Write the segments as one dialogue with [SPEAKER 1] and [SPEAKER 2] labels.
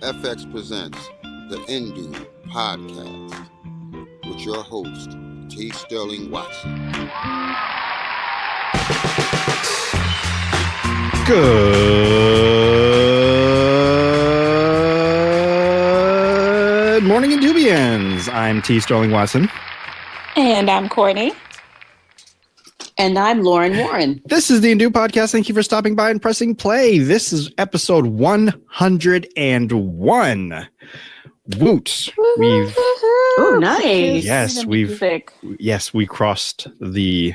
[SPEAKER 1] FX presents the Indu Podcast with your host, T. Sterling Watson.
[SPEAKER 2] Good morning, Indubians. I'm T. Sterling Watson.
[SPEAKER 3] And I'm Courtney.
[SPEAKER 4] And I'm Lauren Warren.
[SPEAKER 2] This is the Indu Podcast. Thank you for stopping by and pressing play. This is episode 101. Woot.
[SPEAKER 4] Oh, nice.
[SPEAKER 2] We crossed the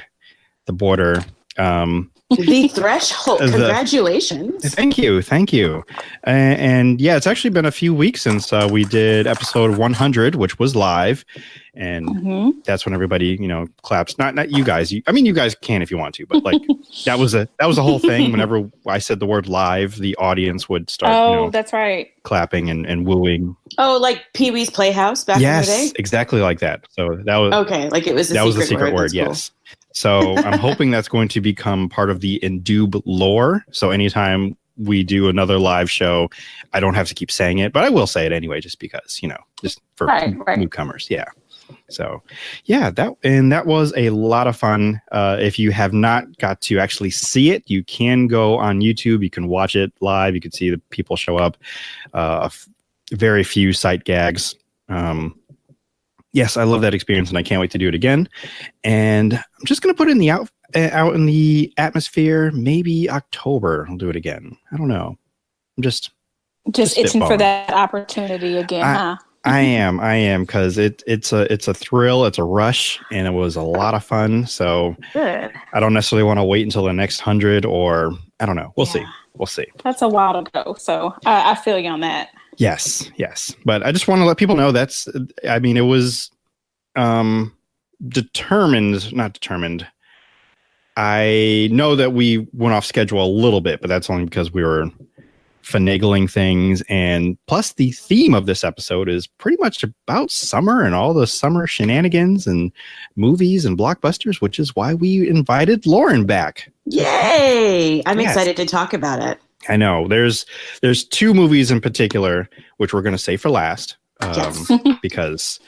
[SPEAKER 2] border.
[SPEAKER 4] The threshold. Congratulations.
[SPEAKER 2] Thank you. And yeah, it's actually been a few weeks since we did episode 100, which was live. And that's when everybody, claps. Not you guys. You guys can if you want to, but like that was a whole thing. Whenever I said the word live, the audience would start.
[SPEAKER 3] That's right.
[SPEAKER 2] Clapping and wooing.
[SPEAKER 4] Oh, like Pee-wee's Playhouse back in the day.
[SPEAKER 2] Yes, exactly like that. So that was
[SPEAKER 4] okay. Like it was
[SPEAKER 2] the secret word. Yes. Cool. So I'm hoping that's going to become part of the Indube lore. So anytime we do another live show, I don't have to keep saying it, but I will say it anyway, just because, just for newcomers. Yeah. So yeah, that was a lot of fun. If you have not got to actually see it, you can go on YouTube. You can watch it live. You can see the people show up. Very few sight gags. Yes, I love that experience, and I can't wait to do it again. And I'm just going to put it in the out in the atmosphere. Maybe October, I'll do it again. I don't know. I'm just
[SPEAKER 3] itching for that opportunity again, huh?
[SPEAKER 2] I am, because it's a thrill, it's a rush, and it was a lot of fun. So
[SPEAKER 3] good.
[SPEAKER 2] I don't necessarily want to wait until the next 100, or I don't know. We'll see.
[SPEAKER 3] That's a while to go. So I feel you on that.
[SPEAKER 2] Yes. But I just want to let people know it was not determined. I know that we went off schedule a little bit, but that's only because we were finagling things. And plus the theme of this episode is pretty much about summer and all the summer shenanigans and movies and blockbusters, which is why we invited Lauren back.
[SPEAKER 4] Yay! I'm excited to talk about it.
[SPEAKER 2] I know there's two movies in particular, which we're going to save for last, because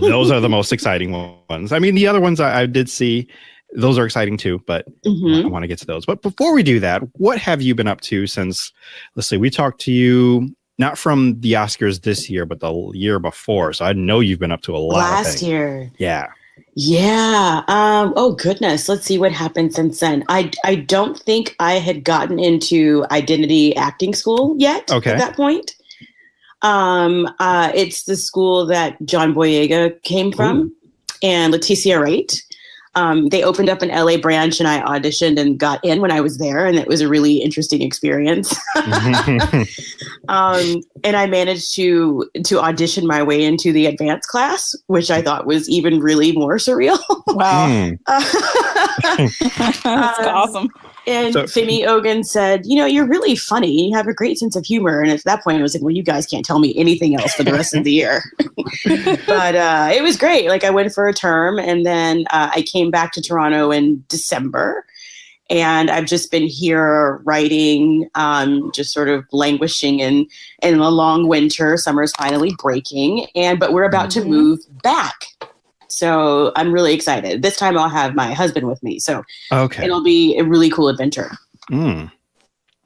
[SPEAKER 2] those are the most exciting ones. I mean, the other ones I did see, those are exciting too, but I want to get to those. But before we do that, what have you been up to since, let's see, we talked to you, not from the Oscars this year, but the year before. So I know you've been up to a lot
[SPEAKER 4] last year.
[SPEAKER 2] Yeah.
[SPEAKER 4] Oh goodness. Let's see what happened since then. I don't think I had gotten into identity acting school yet at that point. It's the school that John Boyega came from and Leticia Wright. They opened up an LA branch and I auditioned and got in when I was there, and it was a really interesting experience. And I managed to audition my way into the advanced class, which I thought was even really more surreal.
[SPEAKER 3] Wow. That's awesome.
[SPEAKER 4] And Femi Ogun said, you're really funny. You have a great sense of humor. And at that point, I was like, well, you guys can't tell me anything else for the rest of the year. But it was great. Like I went for a term, and then I came back to Toronto in December. And I've just been here writing, just sort of languishing in a long winter. Summer's finally breaking. But we're about to move back. So I'm really excited. This time I'll have my husband with me. So it'll be a really cool adventure.
[SPEAKER 2] Now,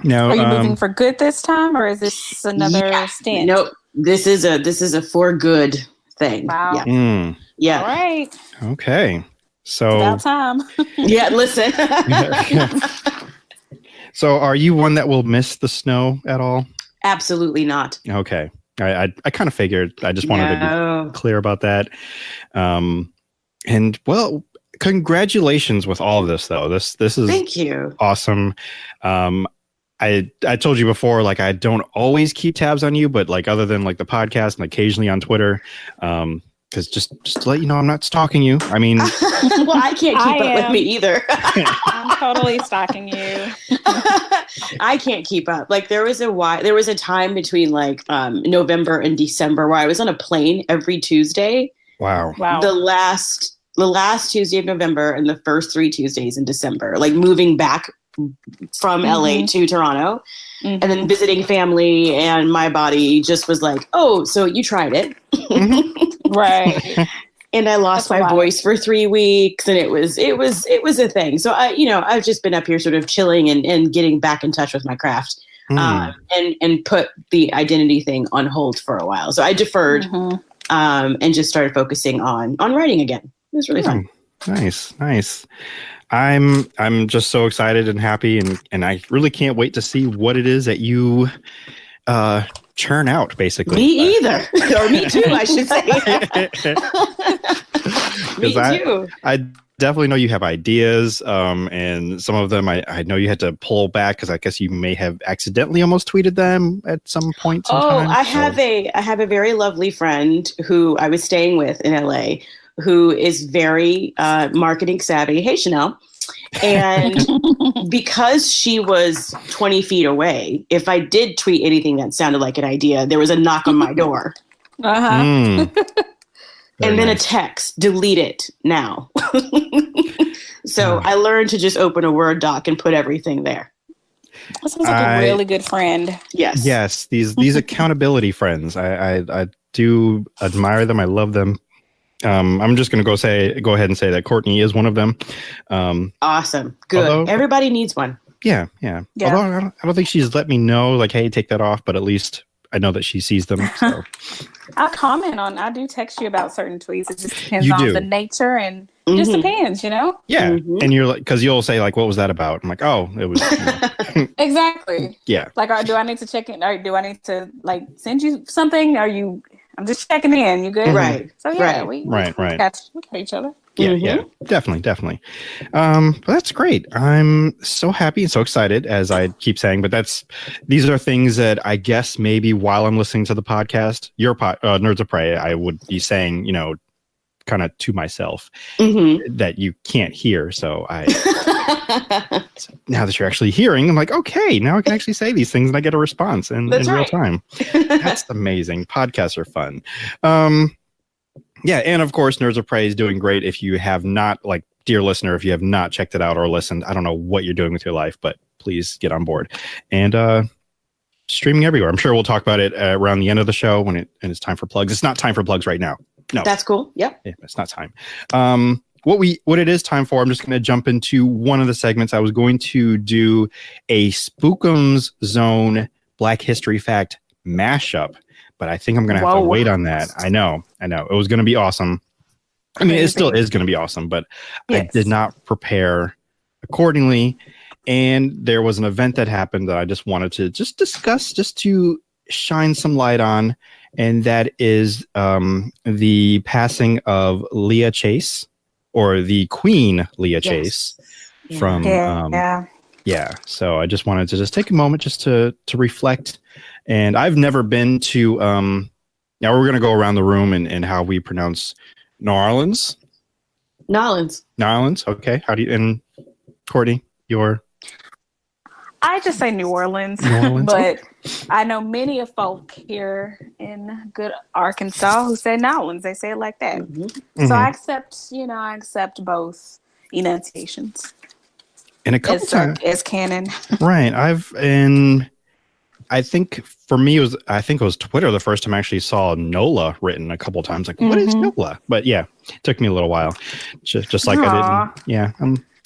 [SPEAKER 3] are you moving for good this time, or is this another stint?
[SPEAKER 4] No, this is a for good thing.
[SPEAKER 3] Wow.
[SPEAKER 4] Yeah.
[SPEAKER 3] All right.
[SPEAKER 2] Okay. So
[SPEAKER 3] it's about time.
[SPEAKER 4] Yeah, listen.
[SPEAKER 2] So are you one that will miss the snow at all?
[SPEAKER 4] Absolutely not.
[SPEAKER 2] Okay. I kind of figured. I just wanted to be clear about that. And well, congratulations with all of this, though. This is
[SPEAKER 4] thank you.
[SPEAKER 2] Awesome. I told you before, like I don't always keep tabs on you, but like other than like the podcast and occasionally on Twitter, because just to let you know, I'm not stalking you. I mean,
[SPEAKER 4] well, I can't keep up with me either.
[SPEAKER 3] I'm totally stalking you.
[SPEAKER 4] I can't keep up. Like there was a time between like November and December where I was on a plane every Tuesday.
[SPEAKER 2] Wow.
[SPEAKER 4] The last Tuesday of November and the first 3 Tuesdays in December, like moving back from LA to Toronto, and then visiting family, and my body just was like, oh, so you tried it.
[SPEAKER 3] Right.
[SPEAKER 4] And I lost my voice for 3 weeks, and it was a thing. So I've just been up here sort of chilling and getting back in touch with my craft, and put the identity thing on hold for a while. So I deferred, and just started focusing on writing again. It was really fun.
[SPEAKER 2] Nice. I'm just so excited and happy, and I really can't wait to see what it is that you churn out, basically.
[SPEAKER 4] Me either. Or me too, I should say. Me too.
[SPEAKER 2] I definitely know you have ideas, and some of them I know you had to pull back because I guess you may have accidentally almost tweeted them at some point.
[SPEAKER 4] I have a very lovely friend who I was staying with in LA who is very marketing savvy. Hey, Chanel. And because she was 20 feet away, if I did tweet anything that sounded like an idea, there was a knock on my door. And then a text, delete it now. So I learned to just open a Word doc and put everything there.
[SPEAKER 3] That sounds like a really good friend.
[SPEAKER 2] Yes. These accountability friends. I do admire them. I love them. I'm just going to go ahead and say that Courtney is one of them.
[SPEAKER 4] Awesome. Good. Everybody needs one.
[SPEAKER 2] Yeah. Although I don't think she's let me know, like, hey, take that off, but at least I know that she sees them. So.
[SPEAKER 3] I do text you about certain tweets. It just depends on the nature and just depends,
[SPEAKER 2] Yeah. And you're like, because you'll say, like, what was that about? I'm like, oh, it was.
[SPEAKER 3] Exactly.
[SPEAKER 2] Yeah.
[SPEAKER 3] Like, do I need to check in? Or do I need to, like, send you something? I'm just checking in. You good?
[SPEAKER 4] Right.
[SPEAKER 3] So yeah,
[SPEAKER 2] right.
[SPEAKER 3] we got each other.
[SPEAKER 2] Yeah, definitely. But that's great. I'm so happy and so excited, as I keep saying. But these are things that I guess maybe while I'm listening to the podcast, your Nerds of Prey, I would be saying, kind of to myself that you can't hear. So now that you're actually hearing, I'm like, okay, now I can actually say these things and I get a response in real time. That's amazing. Podcasts are fun. Yeah, and of course, Nerds of Prey is doing great. If you have not, like, dear listener, if you have not checked it out or listened, I don't know what you're doing with your life, but please get on board. And streaming everywhere. I'm sure we'll talk about it around the end of the show when it's time for plugs. It's not time for plugs right now. No,
[SPEAKER 4] that's cool. Yep.
[SPEAKER 2] Yeah, it's not time. What it is time for, I'm just going to jump into one of the segments. I was going to do a Spookums Zone Black History Fact mashup, but I think I'm going to have to wait on that. I know. It was going to be awesome. I mean, it still is going to be awesome, but I did not prepare accordingly. And there was an event that happened that I just wanted to just discuss, just to shine some light on. And that is the passing of Leah Chase, or the Queen Leah Chase from So I just wanted to just take a moment just to reflect. And I've never been to now we're gonna go around the room and how we pronounce New Orleans. Okay. How do you, and Courtney,
[SPEAKER 3] I just say New Orleans. But I know many of folk here in good Arkansas who say New Orleans. They say it like that. So I accept both enunciations.
[SPEAKER 2] And a couple times
[SPEAKER 3] as canon.
[SPEAKER 2] Right. I think for me it was Twitter the first time I actually saw NOLA written a couple times. Like, what is NOLA? But yeah, it took me a little while. Just like I didn't. Yeah,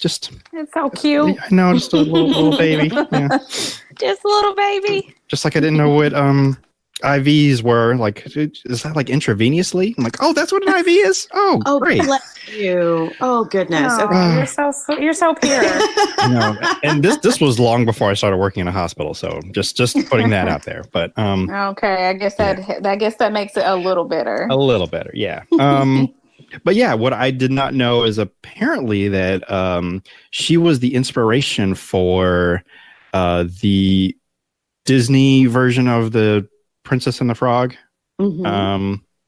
[SPEAKER 2] it's
[SPEAKER 3] so cute.
[SPEAKER 2] I know, just a little baby. Yeah.
[SPEAKER 3] Just a little baby.
[SPEAKER 2] Just like I didn't know what IVs were. Like, is that like intravenously? I'm like, oh, that's what an IV is. Oh, great.
[SPEAKER 4] Bless you. Oh, goodness.
[SPEAKER 3] Okay. You're so pure.
[SPEAKER 2] And this was long before I started working in a hospital. So just putting that out there. But
[SPEAKER 3] okay, I guess that makes it a little better.
[SPEAKER 2] A little better, yeah. But yeah, what I did not know is apparently that she was the inspiration for the Disney version of the Princess and the Frog,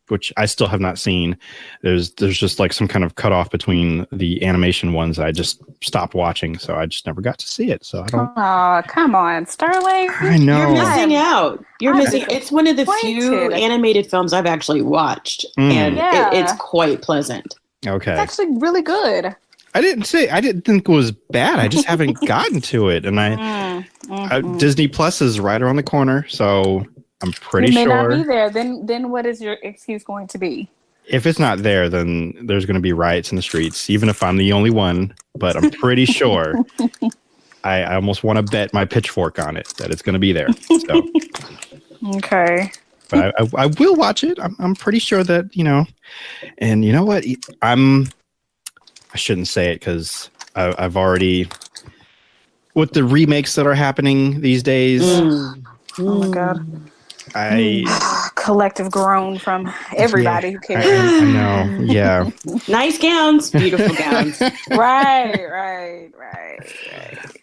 [SPEAKER 2] which I still have not seen. There's just like some kind of cutoff between the animation ones. I just stopped watching, so I just never got to see it. So I don't.
[SPEAKER 3] Oh, come on, Sterling!
[SPEAKER 2] I know.
[SPEAKER 4] You're missing out. You're missing. It's one of the few animated films I've actually watched, and it's quite pleasant.
[SPEAKER 2] Okay,
[SPEAKER 3] it's actually really good.
[SPEAKER 2] I didn't think it was bad. I just haven't gotten to it, and Disney Plus is right around the corner, so I'm pretty sure.
[SPEAKER 3] It may not be there. Then what is your excuse going to be?
[SPEAKER 2] If it's not there, then there's going to be riots in the streets, even if I'm the only one. But I'm pretty sure. I almost want to bet my pitchfork on it that it's going to be there. So.
[SPEAKER 3] Okay.
[SPEAKER 2] But I will watch it. I'm pretty sure that, and you know what? I shouldn't say it because I've already, with the remakes that are happening these days.
[SPEAKER 3] Oh my God. Collective groan from everybody who cares.
[SPEAKER 2] I know. Yeah.
[SPEAKER 4] Nice gowns. Beautiful gowns.
[SPEAKER 3] Right.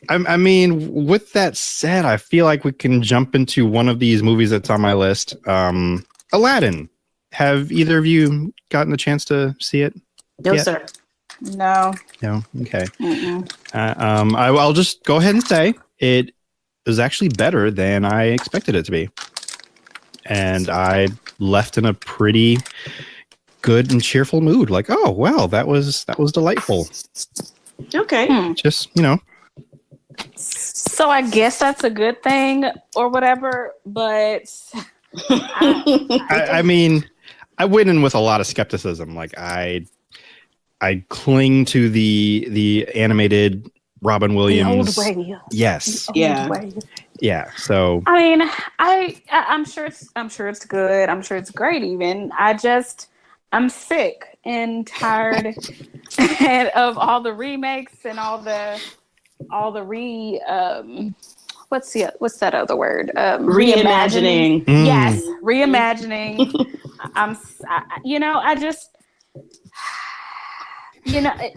[SPEAKER 2] I mean, with that said, I feel like we can jump into one of these movies that's on my list. Aladdin. Have either of you gotten the chance to see it?
[SPEAKER 4] No,
[SPEAKER 2] yet?
[SPEAKER 4] sir.
[SPEAKER 2] No. Okay. I'll just go ahead and say it was actually better than I expected it to be. And I left in a pretty good and cheerful mood. Like, oh, well, that was delightful.
[SPEAKER 4] Okay.
[SPEAKER 2] Just,
[SPEAKER 3] So I guess that's a good thing or whatever, but
[SPEAKER 2] I mean, I went in with a lot of skepticism. Like I cling to the animated Robin Williams.
[SPEAKER 3] The old way.
[SPEAKER 2] Yes. Yeah. So
[SPEAKER 3] I mean, I'm sure it's good. I'm sure it's great. Even I'm sick and tired of all the remakes and all the what's that other word?
[SPEAKER 4] Reimagining.
[SPEAKER 3] Yes, reimagining.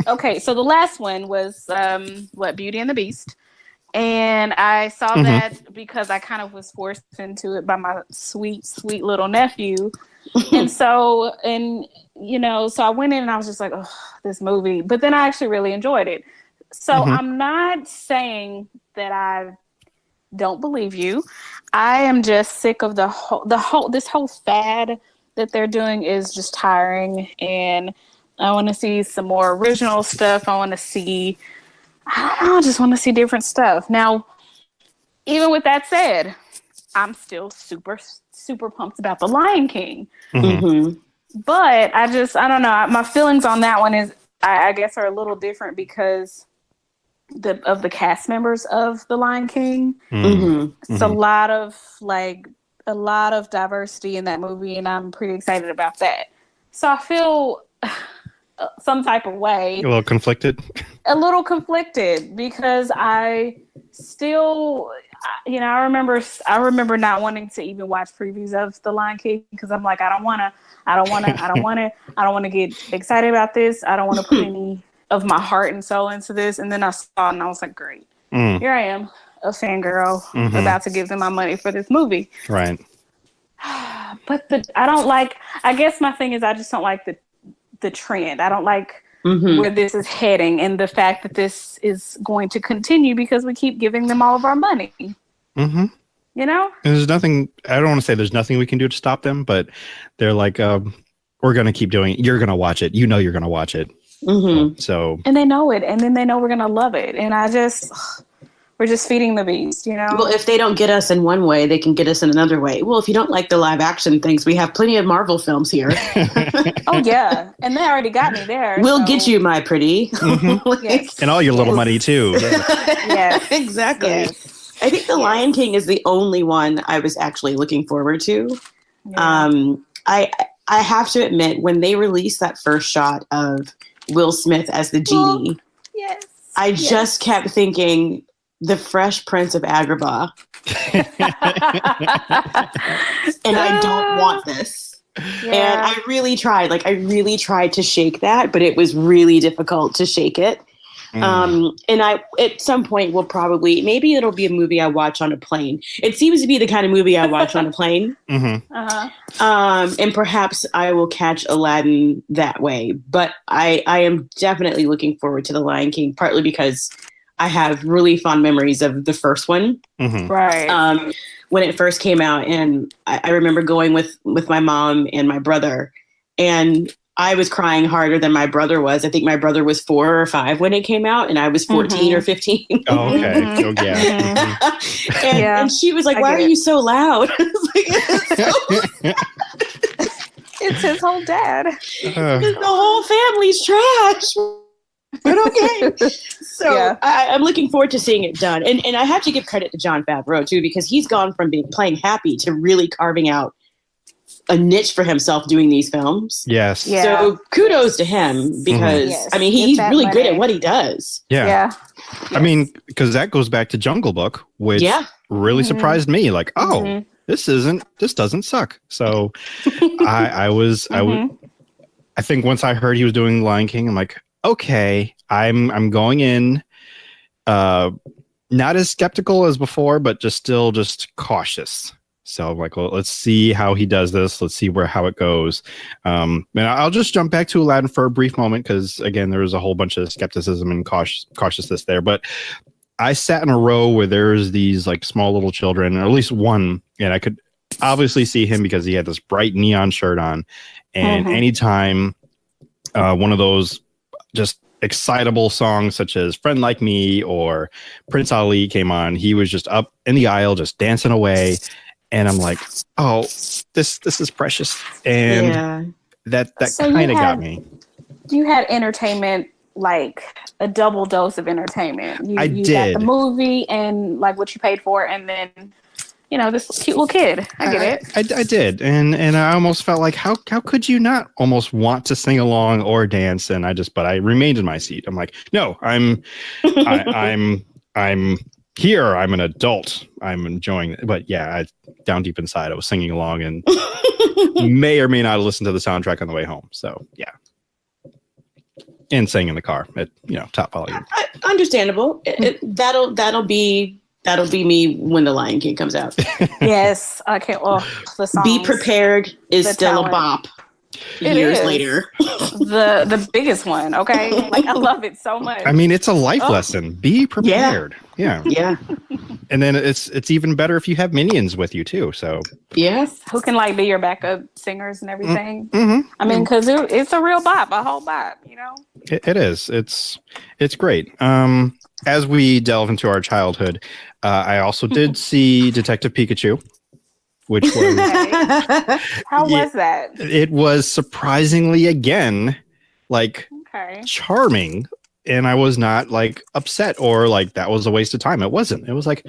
[SPEAKER 3] Okay. So the last one was Beauty and the Beast. And I saw that because I kind of was forced into it by my sweet, sweet little nephew. So I went in and I was just like, oh, this movie. But then I actually really enjoyed it. So I'm not saying that I don't believe you. I am just sick of this whole fad that they're doing is just tiring. And I want to see some more original stuff. I just want to see different stuff. Now, even with that said, I'm still super, super pumped about The Lion King. But I don't know. My feelings on that one is, I guess, are a little different because of the cast members of The Lion King. It's a lot of diversity in that movie, and I'm pretty excited about that. So I feel some type of way.
[SPEAKER 2] A little conflicted
[SPEAKER 3] because I still, I remember not wanting to even watch previews of The Lion King because I'm like, I don't want to get excited about this. I don't want to put any of my heart and soul into this. And then I saw it and I was like, great. Here I am, a fangirl about to give them my money for this movie.
[SPEAKER 2] Right.
[SPEAKER 3] But I guess my thing is I just don't like the trend. I don't like where this is heading and the fact that this is going to continue because we keep giving them all of our money. And there's
[SPEAKER 2] nothing, I don't want to say there's nothing we can do to stop them, but they're like, we're going to keep doing it. You're going to watch it. You're going to watch it. So, and
[SPEAKER 3] they know it, and then they know we're going to love it. And we're just feeding the beast,
[SPEAKER 4] Well, if they don't get us in one way, they can get us in another way. Well, if you don't like the live action things, we have plenty of Marvel films here.
[SPEAKER 3] Oh, yeah. And they already got me there.
[SPEAKER 4] We'll get you, my pretty.
[SPEAKER 3] Yes.
[SPEAKER 2] And all your little money, too.
[SPEAKER 3] Yes.
[SPEAKER 4] Exactly. Yes. I think The Lion King is the only one I was actually looking forward to. Yeah. I have to admit, when they released that first shot of Will Smith as the genie, I just kept thinking, the Fresh Prince of Agrabah. And I don't want this. Yeah. And I really tried. I really tried to shake that, but it was really difficult to shake it. And I, at some point, will probably, maybe it'll be a movie I watch on a plane. It seems to be the kind of movie I watch on a plane. And perhaps I will catch Aladdin that way. But I am definitely looking forward to The Lion King, partly because I have really fond memories of the first one.
[SPEAKER 3] Right.
[SPEAKER 4] When it first came out. And I remember going with my mom and my brother. And I was crying harder than my brother was. I think my brother was 4 or 5 when it came out, and I was 14 or 15.
[SPEAKER 2] Oh, okay. Oh, yeah.
[SPEAKER 4] And she was like, "Why are you so loud?" I was like,
[SPEAKER 3] it's his whole dad.
[SPEAKER 4] The whole family's trash. But okay. So I'm looking forward to seeing it done. And I have to give credit to Jon Favreau, too, because he's gone from playing Happy to really carving out a niche for himself doing these films.
[SPEAKER 2] Yes.
[SPEAKER 3] Yeah.
[SPEAKER 4] So kudos to him because, I mean, he's really good at what he does.
[SPEAKER 2] Yeah. I mean, because that goes back to Jungle Book, which really surprised me. Like, this doesn't suck. So I think once I heard he was doing Lion King, I'm like, okay, I'm going in not as skeptical as before, but still cautious. So I'm like, well, let's see how he does this. Let's see how it goes. And I'll just jump back to Aladdin for a brief moment because, again, there was a whole bunch of skepticism and cautiousness there. But I sat in a row where there's these like small little children, or at least one, and I could obviously see him because he had this bright neon shirt on. And anytime one of those just excitable songs such as Friend Like Me or Prince Ali came on, he was just up in the aisle, just dancing away. And I'm like, oh, this is precious. And that kind of got me.
[SPEAKER 3] You had entertainment, like a double dose of entertainment. You
[SPEAKER 2] did.
[SPEAKER 3] Got the movie and like what you paid for, and then, this cute little kid. I get it. I
[SPEAKER 2] did. And I almost felt like, how could you not almost want to sing along or dance? And but I remained in my seat. I'm like, no, I'm here. I'm an adult. I'm enjoying it. But yeah, down deep inside, I was singing along and may or may not have listened to the soundtrack on the way home. So yeah. And sang in the car at, top volume.
[SPEAKER 4] Understandable. That'll be me when The Lion King comes out.
[SPEAKER 3] Yes. Okay. Oh, the songs,
[SPEAKER 4] Be Prepared is still
[SPEAKER 3] talent.
[SPEAKER 4] a bop. Years later.
[SPEAKER 3] The biggest one. Okay. Like, I love it so much.
[SPEAKER 2] I mean, it's a life lesson. Be prepared. Yeah. And then it's even better if you have minions with you too. So
[SPEAKER 4] yes,
[SPEAKER 3] who can like be your backup singers and everything. I mean, because it's a real bop, a whole bop.
[SPEAKER 2] It is. It's great. As we delve into our childhood, I also did see Detective Pikachu, which was
[SPEAKER 3] how was that?
[SPEAKER 2] It was surprisingly again like charming. And I was not like upset or like that was a waste of time. It wasn't. It was like,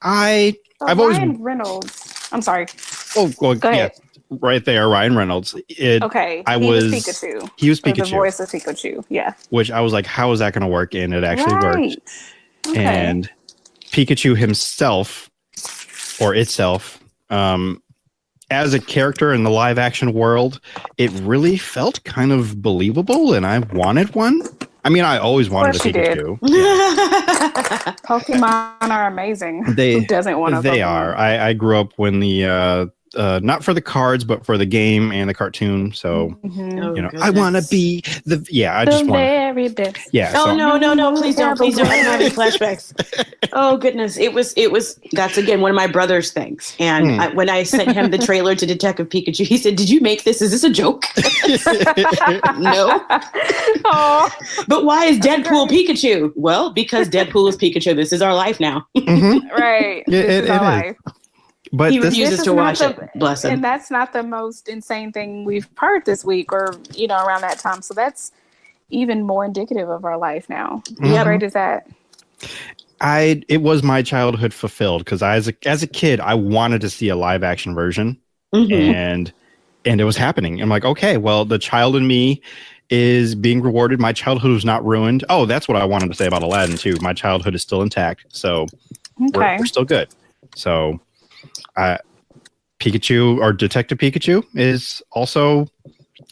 [SPEAKER 2] I've always
[SPEAKER 3] Reynolds. I'm sorry.
[SPEAKER 2] Oh, well,
[SPEAKER 3] go ahead.
[SPEAKER 2] Right there, Ryan Reynolds. He was
[SPEAKER 3] Pikachu.
[SPEAKER 2] He was Pikachu.
[SPEAKER 3] The voice of Pikachu. Yeah.
[SPEAKER 2] Which I was like, how is that going to work? And it actually worked. Okay. And Pikachu himself, or itself, as a character in the live action world, it really felt kind of believable, and I wanted one. I mean, I always wanted a Pikachu. Yeah.
[SPEAKER 3] Pokemon are amazing.
[SPEAKER 2] Who
[SPEAKER 3] doesn't want a Pokemon?
[SPEAKER 2] They are. I grew up when the not for the cards, but for the game and the cartoon. So I want to be the I just want
[SPEAKER 3] very best.
[SPEAKER 2] Yeah.
[SPEAKER 4] Oh no! Please don't! I'm having flashbacks. Oh goodness! It was. That's again one of my brother's things. And when I sent him the trailer to Detective Pikachu, he said, "Did you make this? Is this a joke?" No. Oh. But why is Deadpool Pikachu? Well, because Deadpool is Pikachu. This is our life now.
[SPEAKER 3] Right. It is our life.
[SPEAKER 2] But
[SPEAKER 4] he refuses to watch it. Bless him.
[SPEAKER 3] And that's not the most insane thing we've heard this week or, around that time. So that's even more indicative of our life now. How great is that?
[SPEAKER 2] It was my childhood fulfilled because as a kid, I wanted to see a live action version and it was happening. I'm like, okay, well, the child in me is being rewarded. My childhood was not ruined. Oh, that's what I wanted to say about Aladdin too. My childhood is still intact. So we're still good. So Pikachu or Detective Pikachu is also,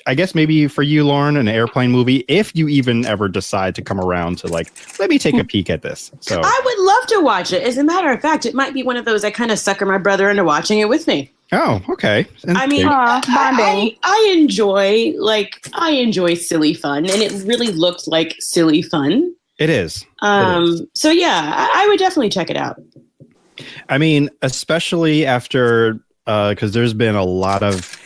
[SPEAKER 2] I guess maybe for you, Lauren, an airplane movie, if you even ever decide to come around to like, let me take a peek at this. So
[SPEAKER 4] I would love to watch it. As a matter of fact, it might be one of those I kind of sucker my brother into watching it with me.
[SPEAKER 2] Oh, okay. And
[SPEAKER 4] I mean, I enjoy silly fun, and it really looked like silly fun.
[SPEAKER 2] It is.
[SPEAKER 4] So yeah, I would definitely check it out.
[SPEAKER 2] I mean, especially after because there's been a lot of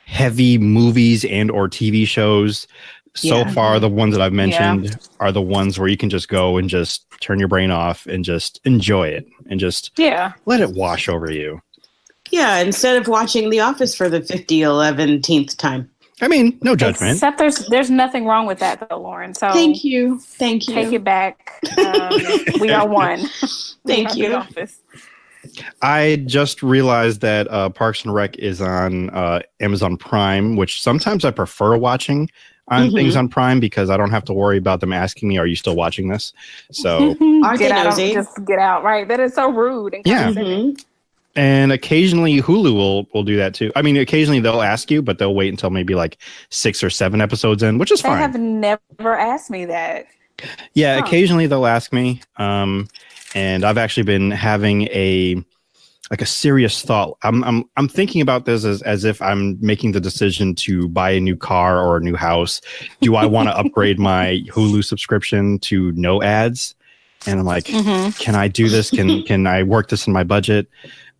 [SPEAKER 2] heavy movies and or TV shows. So far, the ones that I've mentioned are the ones where you can just go and just turn your brain off and just enjoy it and just let it wash over you.
[SPEAKER 4] Yeah, instead of watching The Office for the 11th time.
[SPEAKER 2] I mean, no judgment.
[SPEAKER 3] Except there's nothing wrong with that though, Lauren. So
[SPEAKER 4] thank you.
[SPEAKER 3] Take it back. We are one.
[SPEAKER 4] Thank you.
[SPEAKER 3] The Office.
[SPEAKER 2] I just realized that Parks and Rec is on Amazon Prime, which sometimes I prefer watching on things on Prime because I don't have to worry about them asking me, "Are you still watching this?" So
[SPEAKER 3] get out, just get out. Right? That is so rude. And
[SPEAKER 2] And occasionally Hulu will do that too. I mean, occasionally they'll ask you, but they'll wait until maybe like 6 or 7 episodes in, which is fine.
[SPEAKER 3] They have never asked me that.
[SPEAKER 2] Yeah, occasionally they'll ask me. And I've actually been having a serious thought. I'm thinking about this as if I'm making the decision to buy a new car or a new house. Do I want to upgrade my Hulu subscription to no ads? And I'm like, can I do this? Can I work this in my budget?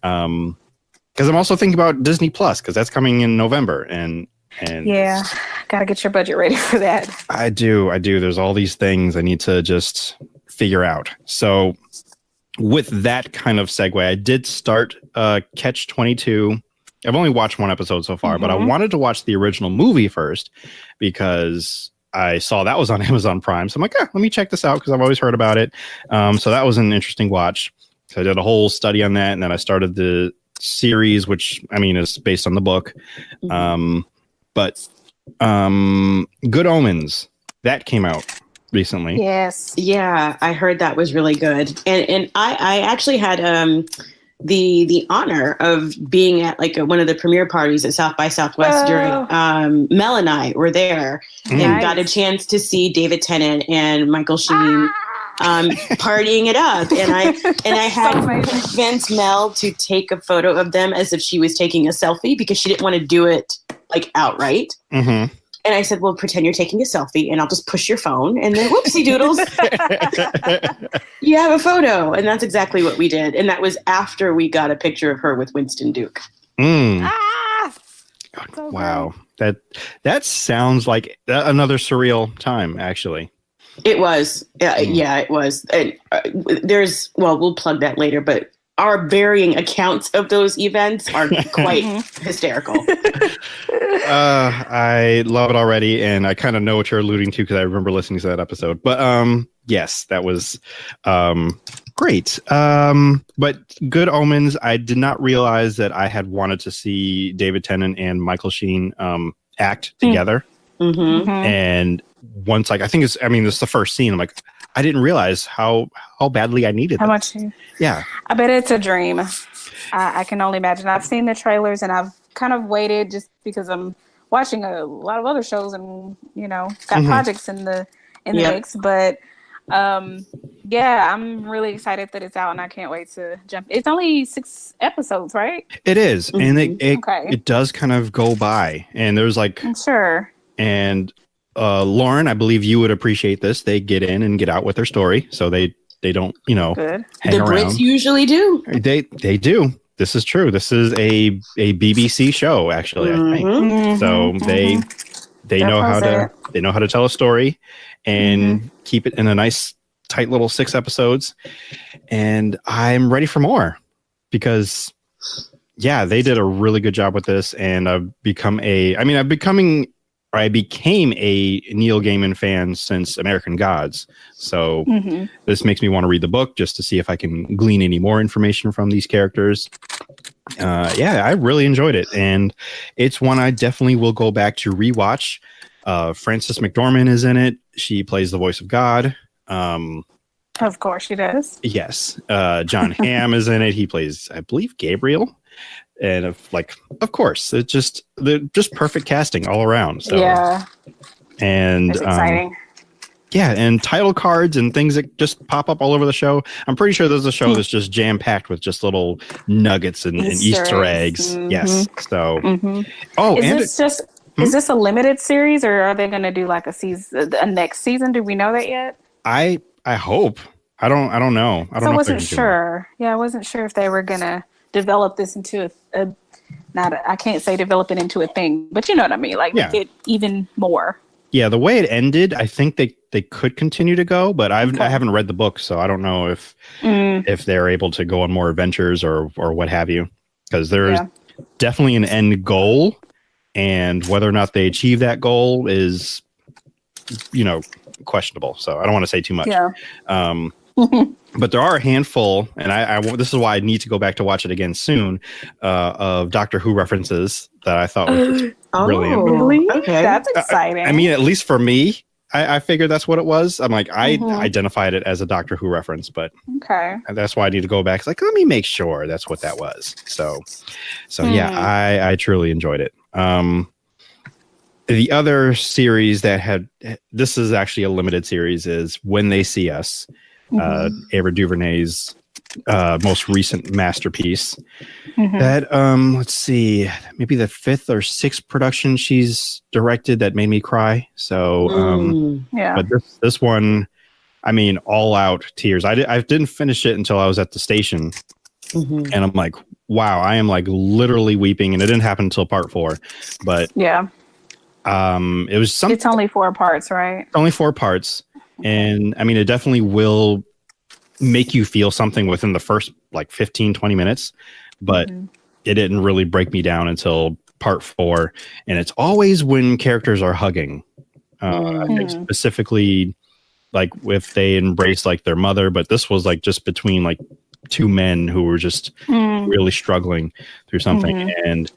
[SPEAKER 2] Because I'm also thinking about Disney Plus because that's coming in November and
[SPEAKER 3] yeah, gotta get your budget ready for that.
[SPEAKER 2] I do. There's all these things I need to just figure out. So with that kind of segue, I did start Catch 22. I've only watched one episode so far, but I wanted to watch the original movie first because I saw that was on Amazon Prime. So I'm like, let me check this out because I've always heard about it. So that was an interesting watch. So I did a whole study on that, and then I started the series, which I mean is based on the book. But Good Omens, that came out recently.
[SPEAKER 3] Yes.
[SPEAKER 4] Yeah, I heard that was really good. And I actually had the honor of being at like one of the premiere parties at South by Southwest during Mel and I were there and got a chance to see David Tennant and Michael Sheen partying it up. And I had to convince Mel to take a photo of them as if she was taking a selfie because she didn't want to do it like outright. And I said, well, pretend you're taking a selfie and I'll just push your phone and then whoopsie doodles. You have a photo. And that's exactly what we did. And that was after we got a picture of her with Winston Duke.
[SPEAKER 3] So
[SPEAKER 2] wow. That sounds like another surreal time, actually.
[SPEAKER 4] It was. Yeah, it was. And we'll plug that later, but our varying accounts of those events are quite hysterical.
[SPEAKER 2] I love it already, and I kind of know what you're alluding to because I remember listening to that episode. But yes, that was great. But Good Omens, I did not realize that I had wanted to see David Tennant and Michael Sheen act together. And once, like, I think this is the first scene. I'm like, I didn't realize how badly I needed
[SPEAKER 3] how
[SPEAKER 2] this.
[SPEAKER 3] much.
[SPEAKER 2] Yeah.
[SPEAKER 3] I bet it's a dream. I can only imagine. I've seen the trailers and I've kind of waited just because I'm watching a lot of other shows and, got projects in the mix. But yeah, I'm really excited that it's out and I can't wait to jump. It's only 6 episodes, right?
[SPEAKER 2] It is. And it does kind of go by. And there's like...
[SPEAKER 3] I'm sure.
[SPEAKER 2] And Lauren, I believe you would appreciate this. They get in and get out with their story. So they don't,
[SPEAKER 3] Good.
[SPEAKER 2] hang
[SPEAKER 4] the
[SPEAKER 2] around.
[SPEAKER 4] Brits usually do.
[SPEAKER 2] They do. This is true. This is a BBC show, actually, I think. So they know how to tell a story and keep it in a nice tight little 6 episodes. And I'm ready for more because they did a really good job with this. And I became a Neil Gaiman fan since American Gods. So this makes me want to read the book just to see if I can glean any more information from these characters. I really enjoyed it. And it's one I definitely will go back to rewatch. Frances McDormand is in it. She plays the voice of God.
[SPEAKER 3] Of course she does.
[SPEAKER 2] Yes. John Hamm is in it. He plays, I believe, Gabriel. And of course, it's just perfect casting all around. So,
[SPEAKER 3] yeah,
[SPEAKER 2] and
[SPEAKER 3] it's exciting.
[SPEAKER 2] And title cards and things that just pop up all over the show. I'm pretty sure there's a show that's just jam packed with just little nuggets and Easter eggs. Yes. So,
[SPEAKER 3] is this a limited series or are they going to do like a next season? Do we know that yet?
[SPEAKER 2] I hope. I don't know. I wasn't
[SPEAKER 3] sure. Yeah, I wasn't sure if they were going to develop this into I can't say develop it into a thing, but you know what I mean? Like make it even more.
[SPEAKER 2] Yeah, the way it ended, I think they could continue to go, but I haven't read the book, so I don't know if they're able to go on more adventures or what have you. Because there's definitely an end goal, and whether or not they achieve that goal is, questionable. So I don't want to say too much.
[SPEAKER 3] Yeah.
[SPEAKER 2] But there are a handful, and I this is why I need to go back to watch it again soon, of Doctor Who references that I thought was brilliant.
[SPEAKER 3] Really? Okay. That's exciting.
[SPEAKER 2] I mean, at least for me, I figured that's what it was. I'm like, I identified it as a Doctor Who reference, but that's why I need to go back. It's like, let me make sure that's what that was. So yeah, I truly enjoyed it. The other series this is actually a limited series, is When They See Us, Ava DuVernay's most recent masterpiece. That let's see, maybe the 5th or 6th production she's directed that made me cry. So but this one, I mean, all out tears. I didn't finish it until I was at the station, and I'm like, wow, I am like literally weeping, and it didn't happen until part 4. But it was something.
[SPEAKER 3] It's only 4 parts, right?
[SPEAKER 2] Only 4 parts. And I mean, it definitely will make you feel something within the first like 15, 20 minutes, but it didn't really break me down until part 4. And it's always when characters are hugging. I think specifically like if they embrace like their mother, but this was like just between like 2 men who were just really struggling through something. And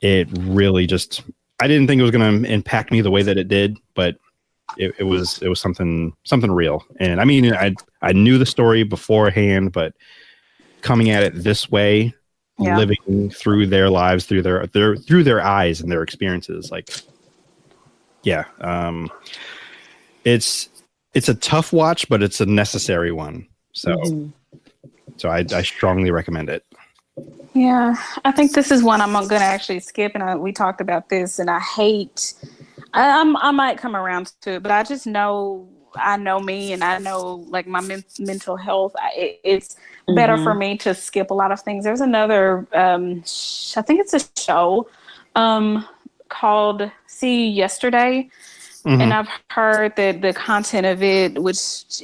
[SPEAKER 2] it really just, I didn't think it was going to impact me the way that it did, but it was something real. And I mean, I knew the story beforehand, but coming at it this way, living through their lives, through their eyes and their experiences, like, it's a tough watch, but it's a necessary one. So I strongly recommend it.
[SPEAKER 3] Yeah, I think this is one I'm going to actually skip, and we talked about this, and I might come around to it, but I just know, I know me, and I know like my mental health. It's better for me to skip a lot of things. There's another, I think it's a show called See You Yesterday, and I've heard that the content of it, which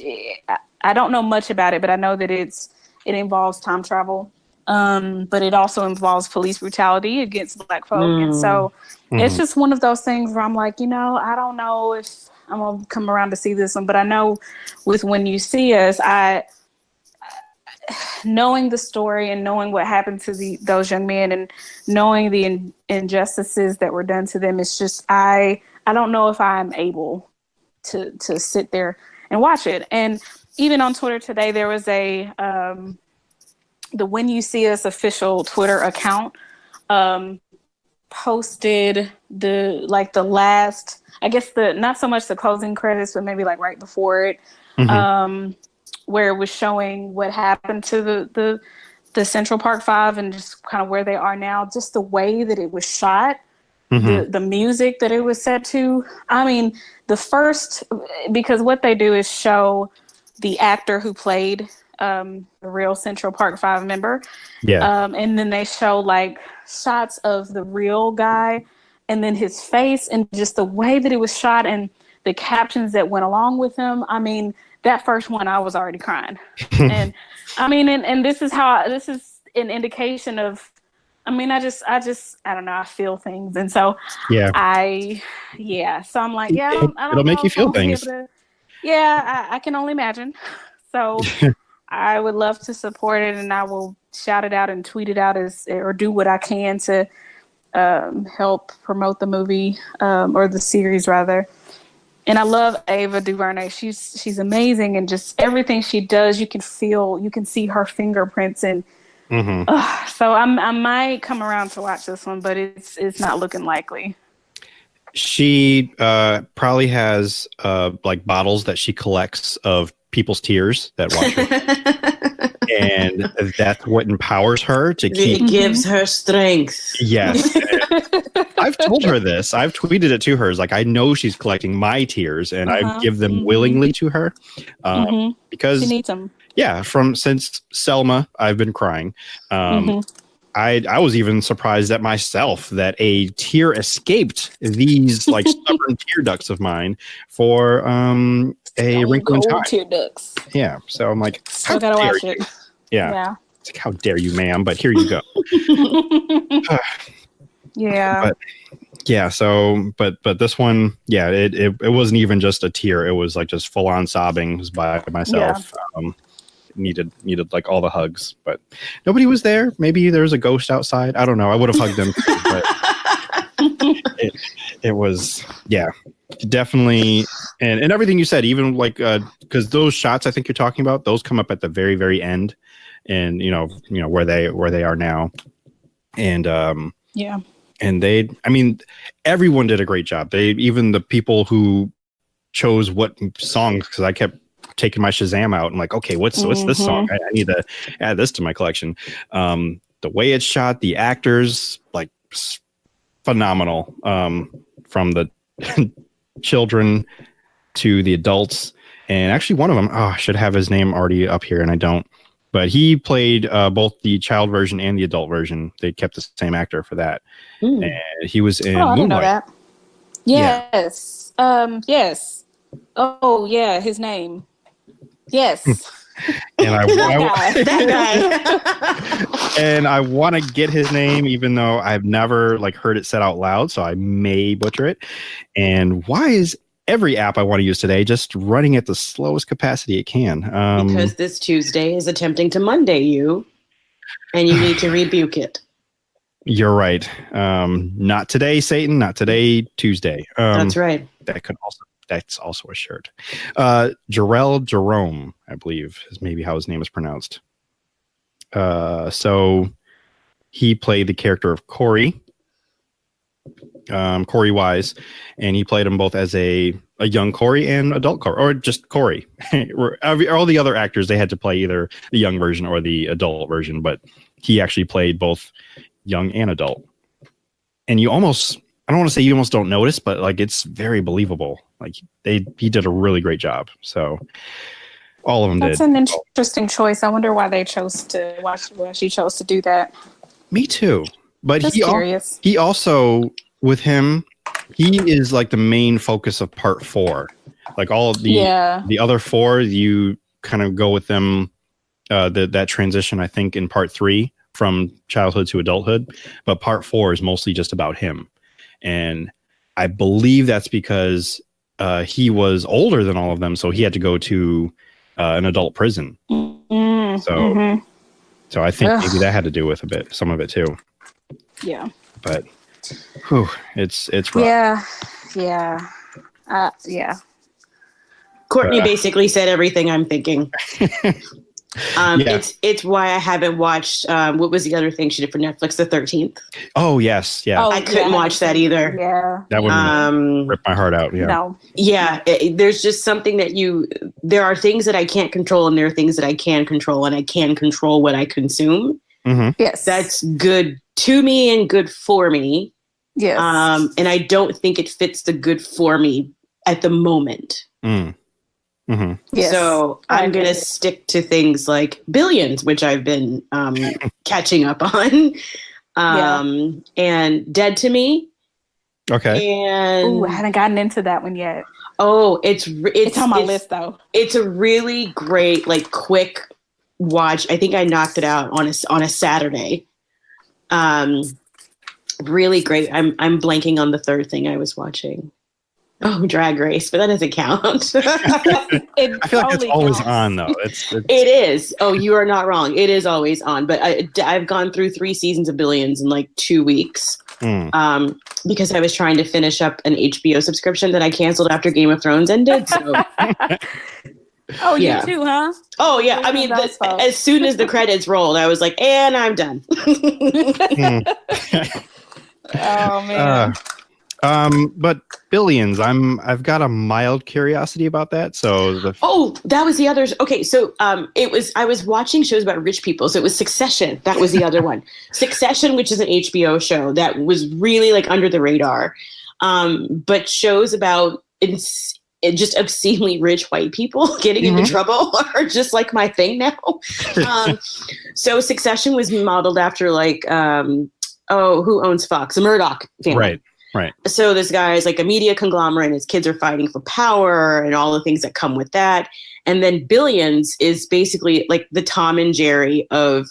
[SPEAKER 3] I don't know much about it, but I know that it involves time travel. But it also involves police brutality against Black folk. And so it's just one of those things where I'm like, I don't know if I'm going to come around to see this one, but I know with When You See Us, knowing the story and knowing what happened to those young men and knowing the injustices that were done to them, it's just, I don't know if I'm able to sit there and watch it. And even on Twitter today, there was the When You See Us official Twitter account posted the last, I guess not so much the closing credits, but maybe like right before it, where it was showing what happened to the Central Park 5 and just kind of where they are now, just the way that it was shot, the music that it was set to. I mean, because what they do is show the actor who played the real Central Park 5 member. And then they show like shots of the real guy and then his face and just the way that it was shot and the captions that went along with him. I mean, that first one, I was already crying. And I mean, and this is an indication of, I mean, I don't know, I feel things. And so so I'm like, I don't know.
[SPEAKER 2] It'll make you feel things.
[SPEAKER 3] I can only imagine. So I would love to support it, and I will shout it out and tweet it out or do what I can to help promote the movie or the series rather. And I love Ava DuVernay. She's amazing, and just everything she does, you can see her fingerprints, and so I might come around to watch this one, but it's not looking likely. She
[SPEAKER 2] probably has like bottles that she collects of people's tears that watch her. And that's what empowers her to keep.
[SPEAKER 4] It gives her strength.
[SPEAKER 2] Yes. I've told her this. I've tweeted it to her. It's like, I know she's collecting my tears, and I give them willingly to her because
[SPEAKER 3] she needs them.
[SPEAKER 2] Yeah, since Selma, I've been crying. I was even surprised at myself that a tear escaped these like stubborn tear ducts of mine for a Wrinkle in Time.
[SPEAKER 3] Tear ducts.
[SPEAKER 2] Yeah, so I'm like,
[SPEAKER 3] Still gotta watch it.
[SPEAKER 2] Yeah. It's like, how dare you, ma'am? But here you go.
[SPEAKER 3] Yeah.
[SPEAKER 2] But yeah, so but this one, yeah, it wasn't even just a tear. It was like just full on sobbing. It was by myself. Yeah. Needed like all the hugs, but nobody was there. Maybe there's a ghost outside. I don't know. I would have hugged them, but it was, yeah, definitely. And everything you said, even like because those shots I think you're talking about, those come up at the very, very end, and you know where they are now, and
[SPEAKER 3] yeah.
[SPEAKER 2] And I mean, everyone did a great job. Even the people who chose what songs, because I kept taking my Shazam out and like, okay, what's this song? I need to add this to my collection. The way it's shot, the actors, like phenomenal. From the children to the adults, and actually one of them, I should have his name already up here, and I don't. But he played both the child version and the adult version. They kept the same actor for that. And he was in Moonlight.
[SPEAKER 3] I didn't know that. Yes. Yeah. Yes. Oh, yeah, his name. Yes.
[SPEAKER 2] And
[SPEAKER 3] that guy.
[SPEAKER 2] And I want to get his name, even though I've never like heard it said out loud, so I may butcher it. And why is every app I want to use today just running at the slowest capacity it can?
[SPEAKER 4] Because this Tuesday is attempting to Monday you, and you need to rebuke it.
[SPEAKER 2] You're right. Not today, Satan. Not today, Tuesday.
[SPEAKER 4] That's right.
[SPEAKER 2] That's also a shirt. Jarrell Jerome, I believe, is maybe how his name is pronounced. So he played the character of Corey. Corey Wise, and he played them both as a young Corey and adult Corey, or just Corey. All the other actors, they had to play either the young version or the adult version, but he actually played both young and adult. And I don't want to say you almost don't notice, but like it's very believable. Like he did a really great job. So all of them did.
[SPEAKER 3] That's an interesting choice. I wonder why she chose to do that.
[SPEAKER 2] Me too. But
[SPEAKER 3] curious.
[SPEAKER 2] He also, with him, he is like the main focus of part 4. Like all of the other 4, you kind of go with them, that transition, I think, in part 3 from childhood to adulthood. But part 4 is mostly just about him. And I believe that's because he was older than all of them, so he had to go to an adult prison. So I think maybe that had to do with some of it too.
[SPEAKER 3] Yeah.
[SPEAKER 2] But it's rough.
[SPEAKER 3] Yeah.
[SPEAKER 4] Courtney basically said everything I'm thinking. It's why I haven't watched what was the other thing she did for Netflix, the 13th.
[SPEAKER 2] Oh yes, yeah.
[SPEAKER 4] I couldn't watch that either.
[SPEAKER 3] Yeah.
[SPEAKER 2] That would rip my heart out. Yeah.
[SPEAKER 3] No.
[SPEAKER 4] Yeah, there's just something that there are things that I can't control, and there are things that I can control, and I can control what I consume.
[SPEAKER 3] Yes.
[SPEAKER 4] That's good to me and good for me.
[SPEAKER 3] Yes.
[SPEAKER 4] And I don't think it fits the good for me at the moment.
[SPEAKER 3] Yes.
[SPEAKER 4] So I'm going to stick to things like Billions, which I've been catching up on, and Dead to Me.
[SPEAKER 2] Okay.
[SPEAKER 4] And
[SPEAKER 3] I haven't gotten into that one yet.
[SPEAKER 4] Oh, it's
[SPEAKER 3] on my list though.
[SPEAKER 4] It's a really great, like, quick watch. I think I knocked it out on a Saturday. Really great. I'm blanking on the third thing I was watching. Oh, Drag Race, but that doesn't count.
[SPEAKER 2] I feel like it's always on, though.
[SPEAKER 4] It is. Oh, you are not wrong. It is always on. But I've gone through 3 seasons of Billions in like 2 weeks because I was trying to finish up an HBO subscription that I canceled after Game of Thrones ended. So.
[SPEAKER 3] Oh, you too, huh?
[SPEAKER 4] Oh, yeah. I mean, as soon as the credits rolled, I was like, and I'm done.
[SPEAKER 3] Oh, man.
[SPEAKER 2] But Billions, I've got a mild curiosity about that. So
[SPEAKER 4] that was the other. Okay, so I was watching shows about rich people. So it was Succession. That was the other one. Succession, which is an HBO show that was really like under the radar, but shows about just obscenely rich white people getting into trouble are just like my thing now. So Succession was modeled after like, who owns Fox? The Murdoch family.
[SPEAKER 2] Right.
[SPEAKER 4] So this guy is like a media conglomerate and his kids are fighting for power and all the things that come with that. And then Billions is basically like the Tom and Jerry of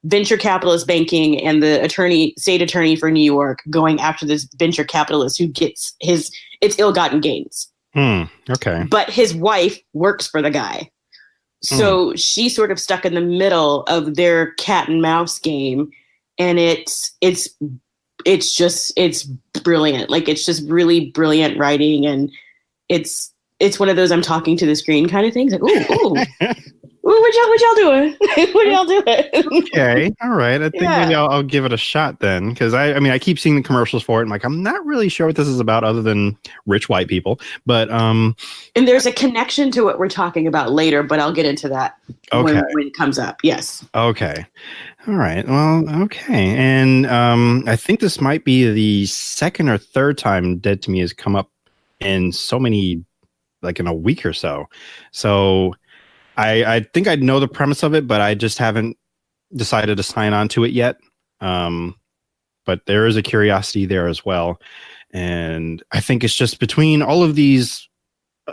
[SPEAKER 4] venture capitalist banking and the state attorney for New York going after this venture capitalist who gets it's ill-gotten gains.
[SPEAKER 2] Okay.
[SPEAKER 4] But his wife works for the guy. So she's sort of stuck in the middle of their cat and mouse game. And it's brilliant. Like, it's just really brilliant writing. And it's one of those I'm talking to the screen kind of things. Like, ooh. What y'all doing? What y'all doing?
[SPEAKER 2] Okay, all right. I think maybe I'll give it a shot then, because I keep seeing the commercials for it. And like, I'm not really sure what this is about, other than rich white people. But and
[SPEAKER 4] there's a connection to what we're talking about later, but I'll get into that when it comes up. Yes. Okay.
[SPEAKER 2] All right. Well, okay. And I think this might be the second or third time Dead to Me has come up in so many, like in a week or so. So I think I know the premise of it, but I just haven't decided to sign on to it yet. But there is a curiosity there as well. And I think it's just between all of these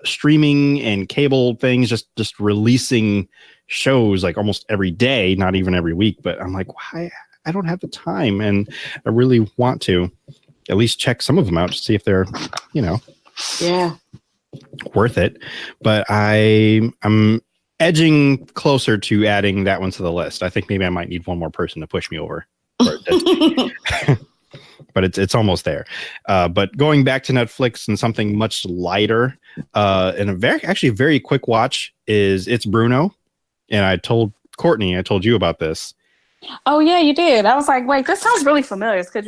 [SPEAKER 2] streaming and cable things, just releasing shows like almost every day, not even every week. But I'm like, why? I don't have the time. And I really want to at least check some of them out to see if they're, worth it. But I'm edging closer to adding that one to the list. I think maybe I might need one more person to push me over. But it's almost there. But going back to Netflix and something much lighter, and a very quick watch is It's Bruno. And I told Courtney you about this.
[SPEAKER 3] Oh yeah, you did. I was like, wait, this sounds really familiar. It's because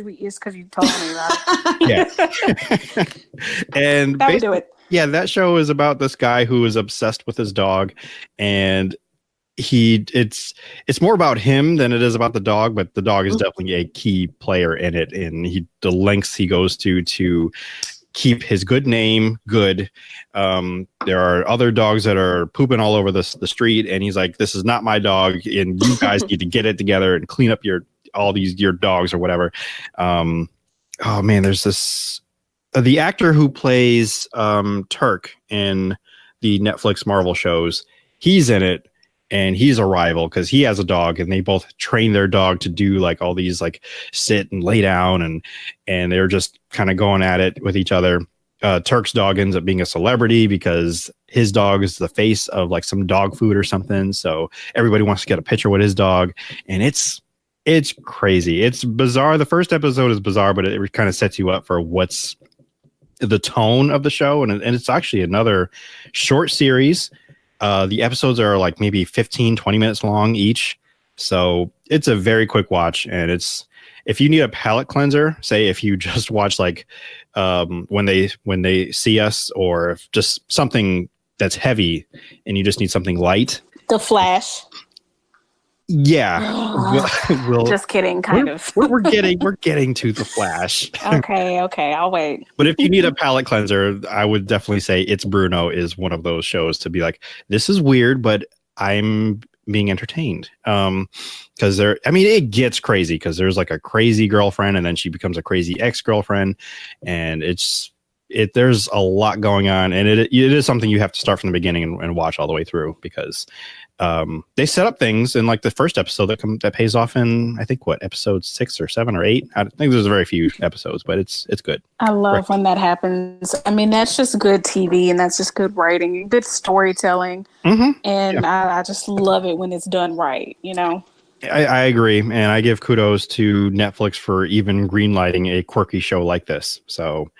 [SPEAKER 3] you told me about it.
[SPEAKER 2] Yeah. And
[SPEAKER 3] that would do it.
[SPEAKER 2] Yeah, that show is about this guy who is obsessed with his dog, and it's more about him than it is about the dog, but the dog is definitely a key player in it, and the lengths he goes to keep his good name good. There are other dogs that are pooping all over the street, and he's like, this is not my dog, and you guys need to get it together and clean up your dogs or whatever. Oh man, there's this the actor who plays Turk in the Netflix Marvel shows, he's in it, and he's a rival because he has a dog, and they both train their dog to do like all these like sit and lay down, and they're just kind of going at it with each other. Turk's dog ends up being a celebrity because his dog is the face of like some dog food or something. So everybody wants to get a picture with his dog, and it's crazy. It's bizarre. The first episode is bizarre, but it kind of sets you up for what's the tone of the show. And it's actually another short series. The episodes are like maybe 15, 20 minutes long each. So it's a very quick watch. And if you need a palate cleanser, say if you just watch like when they see us, or if just something that's heavy and you just need something light.
[SPEAKER 3] The Flash.
[SPEAKER 2] Yeah. we'll
[SPEAKER 3] just kidding, kind of.
[SPEAKER 2] We're getting to The Flash.
[SPEAKER 3] Okay, I'll wait.
[SPEAKER 2] But if you need a palate cleanser, I would definitely say It's Bruno is one of those shows to be like, this is weird, but I'm being entertained. Because it gets crazy because there's like a crazy girlfriend, and then she becomes a crazy ex-girlfriend, and there's a lot going on, and it is something you have to start from the beginning and watch all the way through, because they set up things in like the first episode that pays off in, I think, episode 6 or 7 or 8. I think there's very few episodes, but it's good.
[SPEAKER 3] I love when that happens. I mean, that's just good TV, and that's just good writing, good storytelling. And I just love it when it's done right,
[SPEAKER 2] I agree, and I give kudos to Netflix for even greenlighting a quirky show like this. So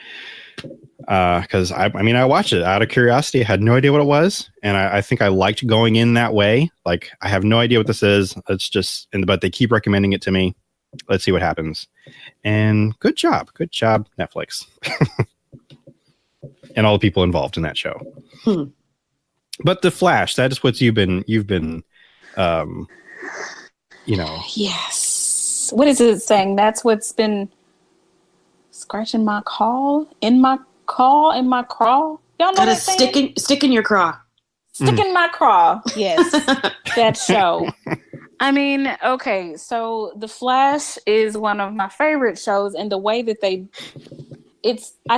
[SPEAKER 2] because I watched it out of curiosity. I had no idea what it was, and I think I liked going in that way. Like, I have no idea what this is. It's just, but they keep recommending it to me. Let's see what happens. And good job, Netflix, and all the people involved in that show. But The Flash, that is what you've been.
[SPEAKER 3] Yes. What is it saying? That's what's been scratching my crawl. Y'all know
[SPEAKER 4] Got
[SPEAKER 3] that
[SPEAKER 4] stick in your craw.
[SPEAKER 3] Stick in my craw. Yes, that show. I mean, okay, so The Flash is one of my favorite shows, and the way that I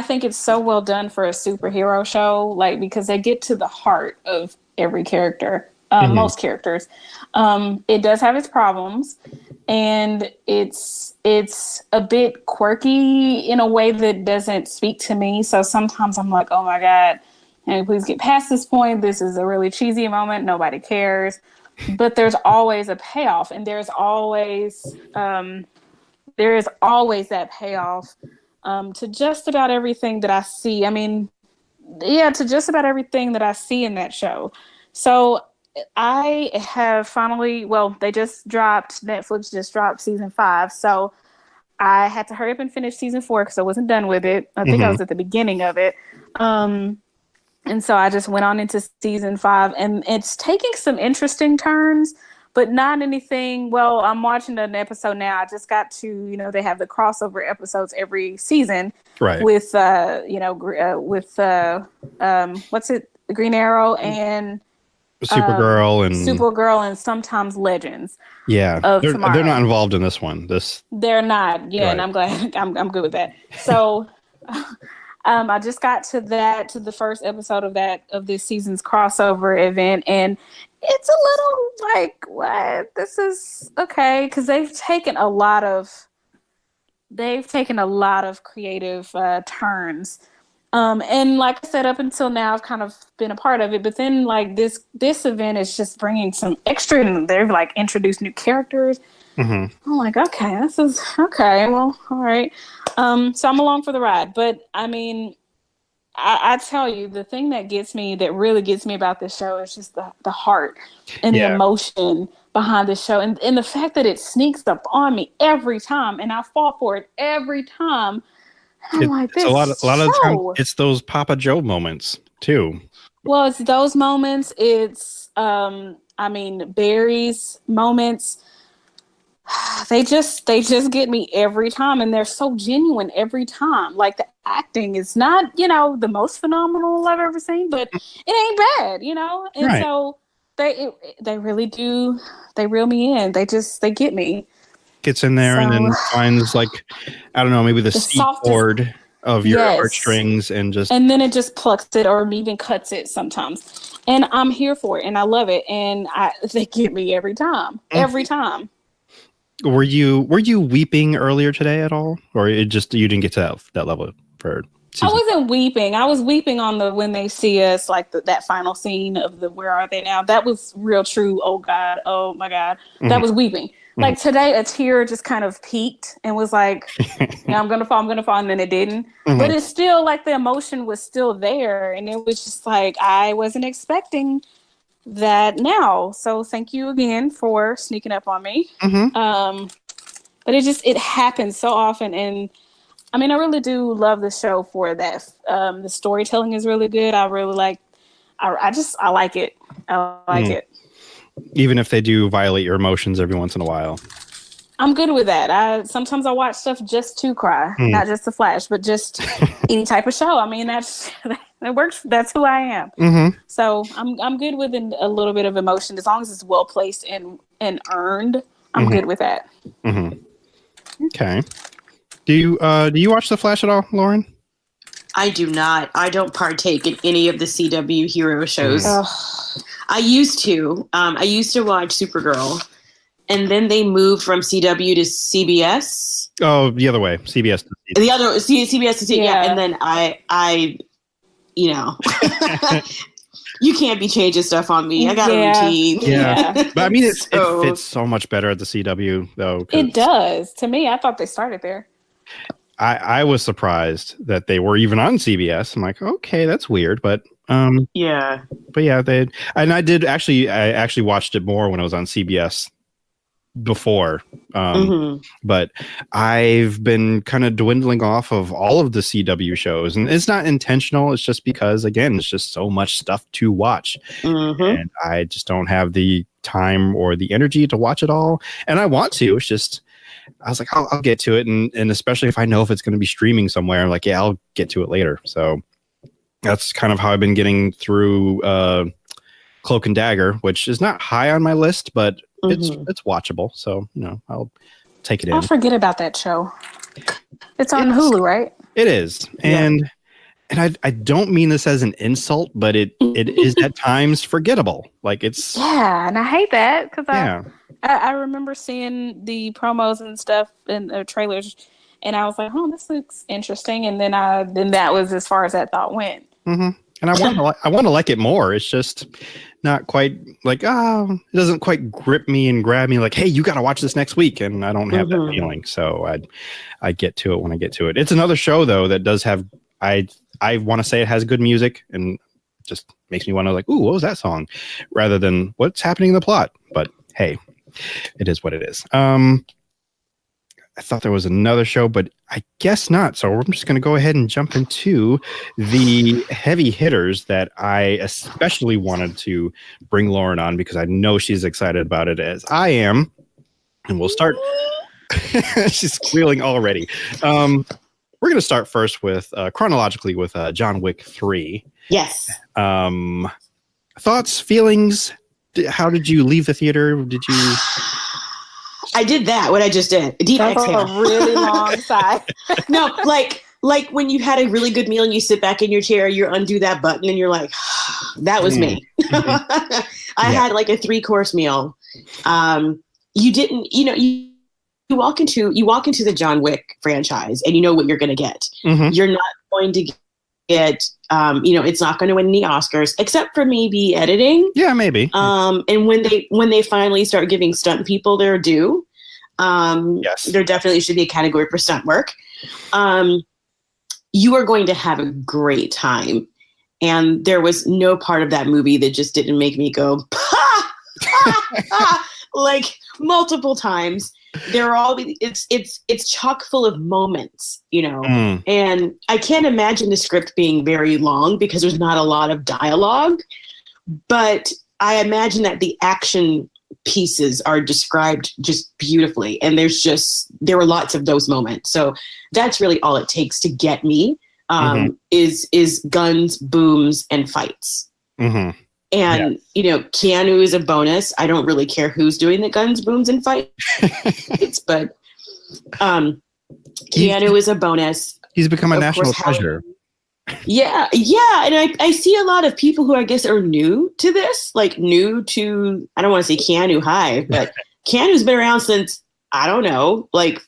[SPEAKER 3] think it's so well done for a superhero show, like because they get to the heart of every character, most characters. It does have its problems, and it's a bit quirky in a way that doesn't speak to me. So sometimes I'm like, oh my god, and please get past this point. This is a really cheesy moment. Nobody cares. But there's always a payoff, and there is always that payoff to just about everything that I see. I mean, yeah, to just about everything that I see in that show. So I have finally, well, Netflix just dropped season 5. So I had to hurry up and finish season 4 because I wasn't done with it. I think I was at the beginning of it. And so I just went on into season 5, and it's taking some interesting turns, but not anything. Well, I'm watching an episode now. I just got to, they have the crossover episodes every season,
[SPEAKER 2] right?
[SPEAKER 3] With, what's it? Green Arrow and Supergirl, and sometimes Legends.
[SPEAKER 2] Yeah, they're not involved in this one.
[SPEAKER 3] They're not. Yeah, right. And I'm glad. I'm good with that. So. I just got to the first episode of this season's crossover event, and it's a little like, what? This is okay, because they've taken a lot of creative turns. And like I said, up until now, I've kind of been a part of it, but then like this event is just bringing some extra, and they've like introduced new characters. I'm like, okay, this is okay. Well, all right. So I'm along for the ride. But I mean, I tell you, the thing that really gets me about this show is just the heart and the emotion behind the show, and the fact that it sneaks up on me every time, and I fall for it every time. I'm like, this
[SPEAKER 2] a lot of times it's those Papa Joe moments too.
[SPEAKER 3] Well, it's those moments. It's Barry's moments. They just get me every time, and they're so genuine every time. Like, the acting is not, the most phenomenal I've ever seen, but it ain't bad, And right. So they really do. They reel me in. They get me.
[SPEAKER 2] Gets in there and then finds, like, I don't know, maybe the C chord of your heartstrings, and then it just plucks it or even cuts it sometimes. And I'm here for it, and I love it, and they get me every time. Every time. Were you weeping earlier today at all, or you didn't get to that level for season?
[SPEAKER 3] I wasn't weeping. I was weeping on when they see us, like that final scene of the "Where Are They Now?" That was real true. Oh God, oh my God, that was weeping. Like today, a tear just kind of peaked and was like, "I'm gonna fall," and then it didn't. But it's still like the emotion was still there, and it was just like I wasn't expecting that now. So thank you again for sneaking up on me. But it happens so often, and I mean, I really do love the show for that. The storytelling is really good. I really like. I like it. I like it.
[SPEAKER 2] Even if they do violate your emotions every once in a while.
[SPEAKER 3] I'm good with that. Sometimes I watch stuff just to cry, not just to flash, but just any type of show. I mean, that works. That's who I am. So I'm good with a little bit of emotion, as long as it's well placed and earned. I'm good with that.
[SPEAKER 2] Okay. Do you watch The Flash at all, Lauren?
[SPEAKER 4] I do not. I don't partake in any of the CW hero shows. I used to. I used to watch Supergirl. And then they moved from CW to CBS.
[SPEAKER 2] Oh, the other way, CBS.
[SPEAKER 4] The other CBS to CBS, and then I, you can't be changing stuff on me. I got a routine.
[SPEAKER 2] Yeah, but I mean, it fits so much better at the CW, though.
[SPEAKER 3] It does. To me, I thought they started there.
[SPEAKER 2] I was surprised that they were even on CBS. I'm like, okay, that's weird, but but yeah, I actually watched it more when I was on CBS before, but I've been kind of dwindling off of all of the CW shows, and it's not intentional. It's just because, again, it's just so much stuff to watch, and I just don't have the time or the energy to watch it all. And I want to. It's just, I was like, I'll get to it, and especially if I know if it's going to be streaming somewhere, I'm like, yeah, I'll get to it later. So that's kind of how I've been getting through Cloak and Dagger, which is not high on my list, but it's watchable. So I'll take it in.
[SPEAKER 3] I'll forget about that show. It's on Hulu, right?
[SPEAKER 2] It is, and I don't mean this as an insult, but it is at times forgettable. Like it's
[SPEAKER 3] and I hate that because I remember seeing the promos and stuff and the trailers, and I was like, "Oh, this looks interesting," and then that was as far as that thought went.
[SPEAKER 2] Mm-hmm. And I want to like it more. It's just not quite like it doesn't quite grip me and grab me like, hey, you got to watch this next week, and I don't have that feeling. So I get to it when I get to it. It's another show though that does have I want to say it has good music and just makes me want to like, ooh, what was that song, rather than what's happening in the plot. But hey, it is what it is. I thought there was another show, but I guess not. So we're just going to go ahead and jump into the heavy hitters that I especially wanted to bring Lauren on because I know she's excited about it as I am. And we'll start. She's squealing already. We're going to start first with chronologically with John Wick 3.
[SPEAKER 4] Yes.
[SPEAKER 2] Thoughts, feelings? How did you leave the theater? Did you...
[SPEAKER 4] I did that. What I just did. A deep exhale.
[SPEAKER 3] A really long sigh.
[SPEAKER 4] No, like when you had a really good meal and you sit back in your chair, you undo that button and you're like, that was me. I had like a 3-course meal. You didn't, you walk into the John Wick franchise and you know what you're going to get. You're not going to get, it's not going to win any Oscars except for maybe editing.
[SPEAKER 2] Yeah, maybe.
[SPEAKER 4] And when they finally start giving stunt people their due,
[SPEAKER 2] yes,
[SPEAKER 4] there definitely should be a category for stunt work. You are going to have a great time. And there was no part of that movie that just didn't make me go, ha, ha, ha, like multiple times. There are all it's chock full of moments, and I can't imagine the script being very long because there's not a lot of dialogue, but I imagine that the action pieces are described just beautifully, and there were lots of those moments. So that's really all it takes to get me is guns, booms, and fights. And, Keanu is a bonus. I don't really care who's doing the guns, booms, and fights, but Keanu is a bonus.
[SPEAKER 2] He's become a national treasure.
[SPEAKER 4] Yeah. And I see a lot of people who I guess are new to this, like new to, I don't want to say Keanu high, but Keanu's been around since, I don't know, like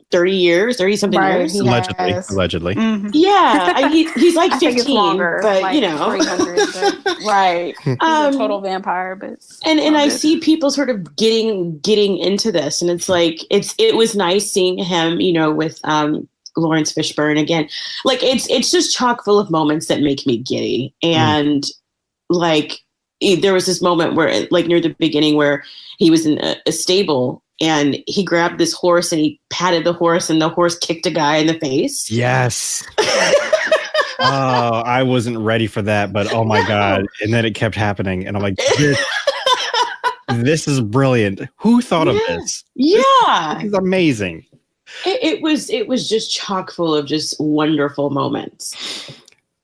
[SPEAKER 4] 30 something years.
[SPEAKER 2] Allegedly.
[SPEAKER 4] Yeah. He's like 15,
[SPEAKER 3] longer,
[SPEAKER 4] but
[SPEAKER 3] like 300, but, right. He's a total vampire, but
[SPEAKER 4] and I see people sort of getting into this, and it's like, it was nice seeing him, with, Lawrence Fishburne again. Like it's just chock full of moments that make me giddy. And like, there was this moment where like near the beginning where he was in a stable and he grabbed this horse and he patted the horse and the horse kicked a guy in the face.
[SPEAKER 2] Yes. Oh, I wasn't ready for that, but oh my God. And then it kept happening. And I'm like, this is brilliant. Who thought of this?
[SPEAKER 4] Yeah.
[SPEAKER 2] This is amazing.
[SPEAKER 4] It was just chock full of just wonderful moments.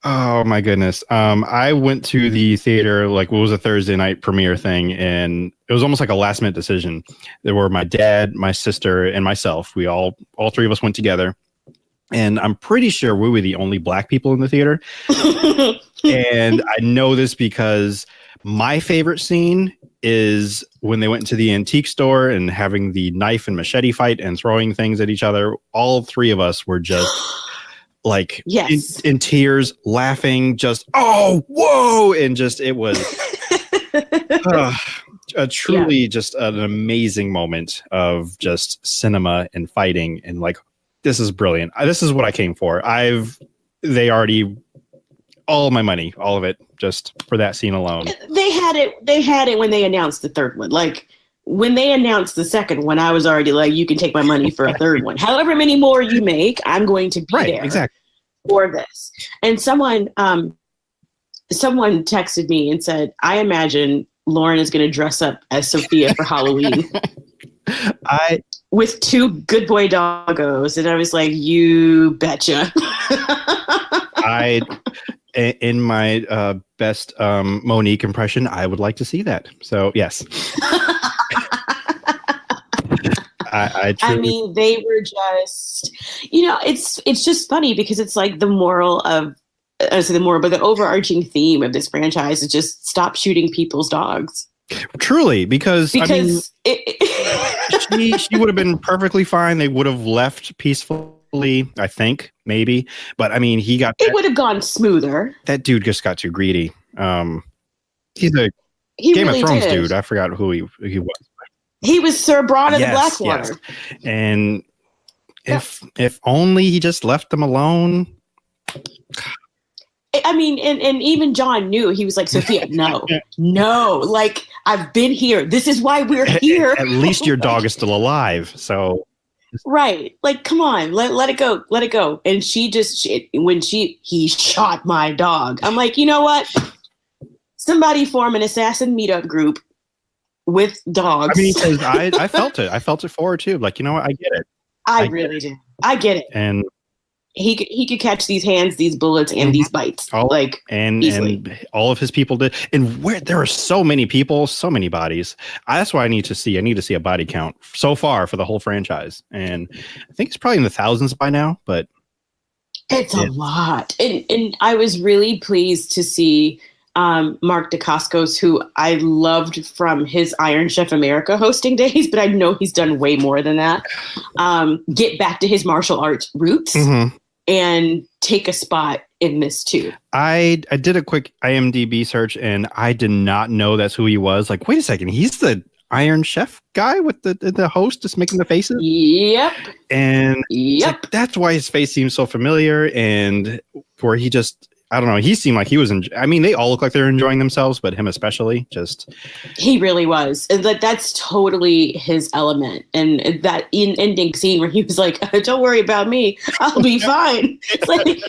[SPEAKER 2] Oh my goodness. I went to the theater, like what was a Thursday night premiere thing, and it was almost like a last minute decision. There were my dad, my sister, and myself. We all three of us went together. And I'm pretty sure we were the only black people in the theater. And I know this because my favorite scene is when they went into the antique store and having the knife and machete fight and throwing things at each other. All three of us were just like in tears, laughing, just, oh, whoa. And just, it was truly just an amazing moment of just cinema and fighting. And like, this is brilliant. This is what I came for. They already, all of my money, all of it, just for that scene alone.
[SPEAKER 4] They had it when they announced the third one. Like when they announced the second one, I was already like, you can take my money for a third one. However many more you make, I'm going to be there for this. And someone texted me and said, I imagine Lauren is going to dress up as Sophia for Halloween. With 2 good boy doggos. And I was like, you betcha.
[SPEAKER 2] In my best Monique impression, I would like to see that. So, yes. truly,
[SPEAKER 4] mean, they were just, it's just funny because it's like the moral of, but the overarching theme of this franchise is just stop shooting people's dogs.
[SPEAKER 2] Truly, because I mean, she would have been perfectly fine. They would have left peacefully, I think, maybe. But I mean, it
[SPEAKER 4] would have gone smoother.
[SPEAKER 2] That dude just got too greedy. He's a Game of Thrones dude. I forgot who he was.
[SPEAKER 4] He was Sir Bronn of the Blackwater.
[SPEAKER 2] Yes. And if only he just left them alone.
[SPEAKER 4] I mean, and even John knew. He was like, Sophia, no, like, I've been here. This is why we're here.
[SPEAKER 2] At least your dog is still alive. So,
[SPEAKER 4] right. Like, come on, let it go. Let it go. And he shot my dog. I'm like, you know what? Somebody form an assassin meetup group with dogs.
[SPEAKER 2] I mean, because I felt it. I felt it for her too. Like, you know what? I get it.
[SPEAKER 4] I really do. I get it.
[SPEAKER 2] And
[SPEAKER 4] he could catch these hands, these bullets, and these bites.
[SPEAKER 2] And all of his people did. And where there are so many people, so many bodies. That's why I need to see a body count so far for the whole franchise. And I think it's probably in the thousands by now, but
[SPEAKER 4] it's a lot. And I was really pleased to see Mark Dacascos, who I loved from his Iron Chef America hosting days, but I know he's done way more than that. Get back to his martial arts roots. Mm-hmm. And take a spot in this too.
[SPEAKER 2] I did a quick IMDb search and I did not know that's who he was. Like, wait a second, he's the Iron Chef guy with the host just making the faces?
[SPEAKER 4] Yep.
[SPEAKER 2] And like, that's why his face seems so familiar, and where he just, I don't know, he seemed like he was I mean, they all look like they're enjoying themselves, but him especially,
[SPEAKER 4] he really was. And that's totally his element. And that ending scene where he was like, don't worry about me, I'll be fine. It's like,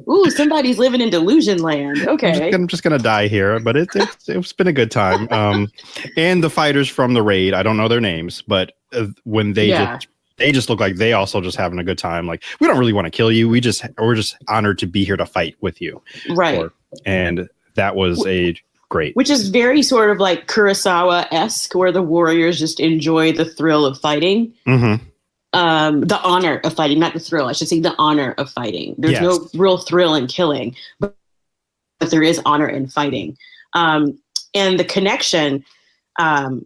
[SPEAKER 4] ooh, somebody's living in delusion land. Okay.
[SPEAKER 2] I'm just gonna die here, but it's been a good time. And the fighters from the raid, I don't know their names, but when they just look like they also just having a good time. Like, we don't really want to kill you. We're just honored to be here to fight with you.
[SPEAKER 4] Right.
[SPEAKER 2] And that was great.
[SPEAKER 4] Which is very sort of like Kurosawa-esque, where the warriors just enjoy the thrill of fighting. Mm-hmm. The honor of fighting, not the thrill. I should say the honor of fighting. There's no real thrill in killing, but there is honor in fighting. And the connection that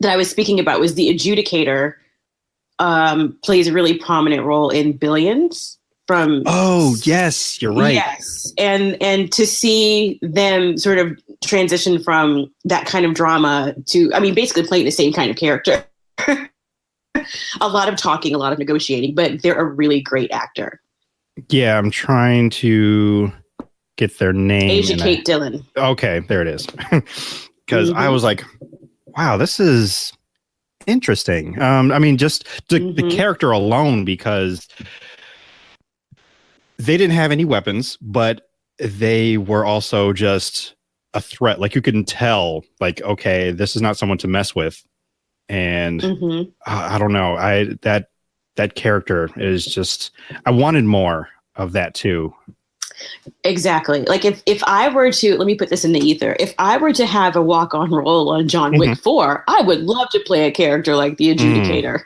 [SPEAKER 4] I was speaking about was the adjudicator plays a really prominent role in Billions from.
[SPEAKER 2] Oh, yes, you're right.
[SPEAKER 4] Yes. And to see them sort of transition from that kind of drama to, I mean, basically playing the same kind of character. A lot of talking, a lot of negotiating, but they're a really great actor.
[SPEAKER 2] Yeah, I'm trying to get their name.
[SPEAKER 4] Asia Kate Dillon.
[SPEAKER 2] Okay, there it is. Because I was like, wow, this is interesting. I mean, just the character alone, because they didn't have any weapons, but they were also just a threat. Like, you couldn't tell, like, okay, this is not someone to mess with. And I don't know. That character is just, I wanted more of that too.
[SPEAKER 4] Exactly. Like if I were to, let me put this in the ether. If I were to have a walk-on role on John Wick 4, I would love to play a character like the adjudicator.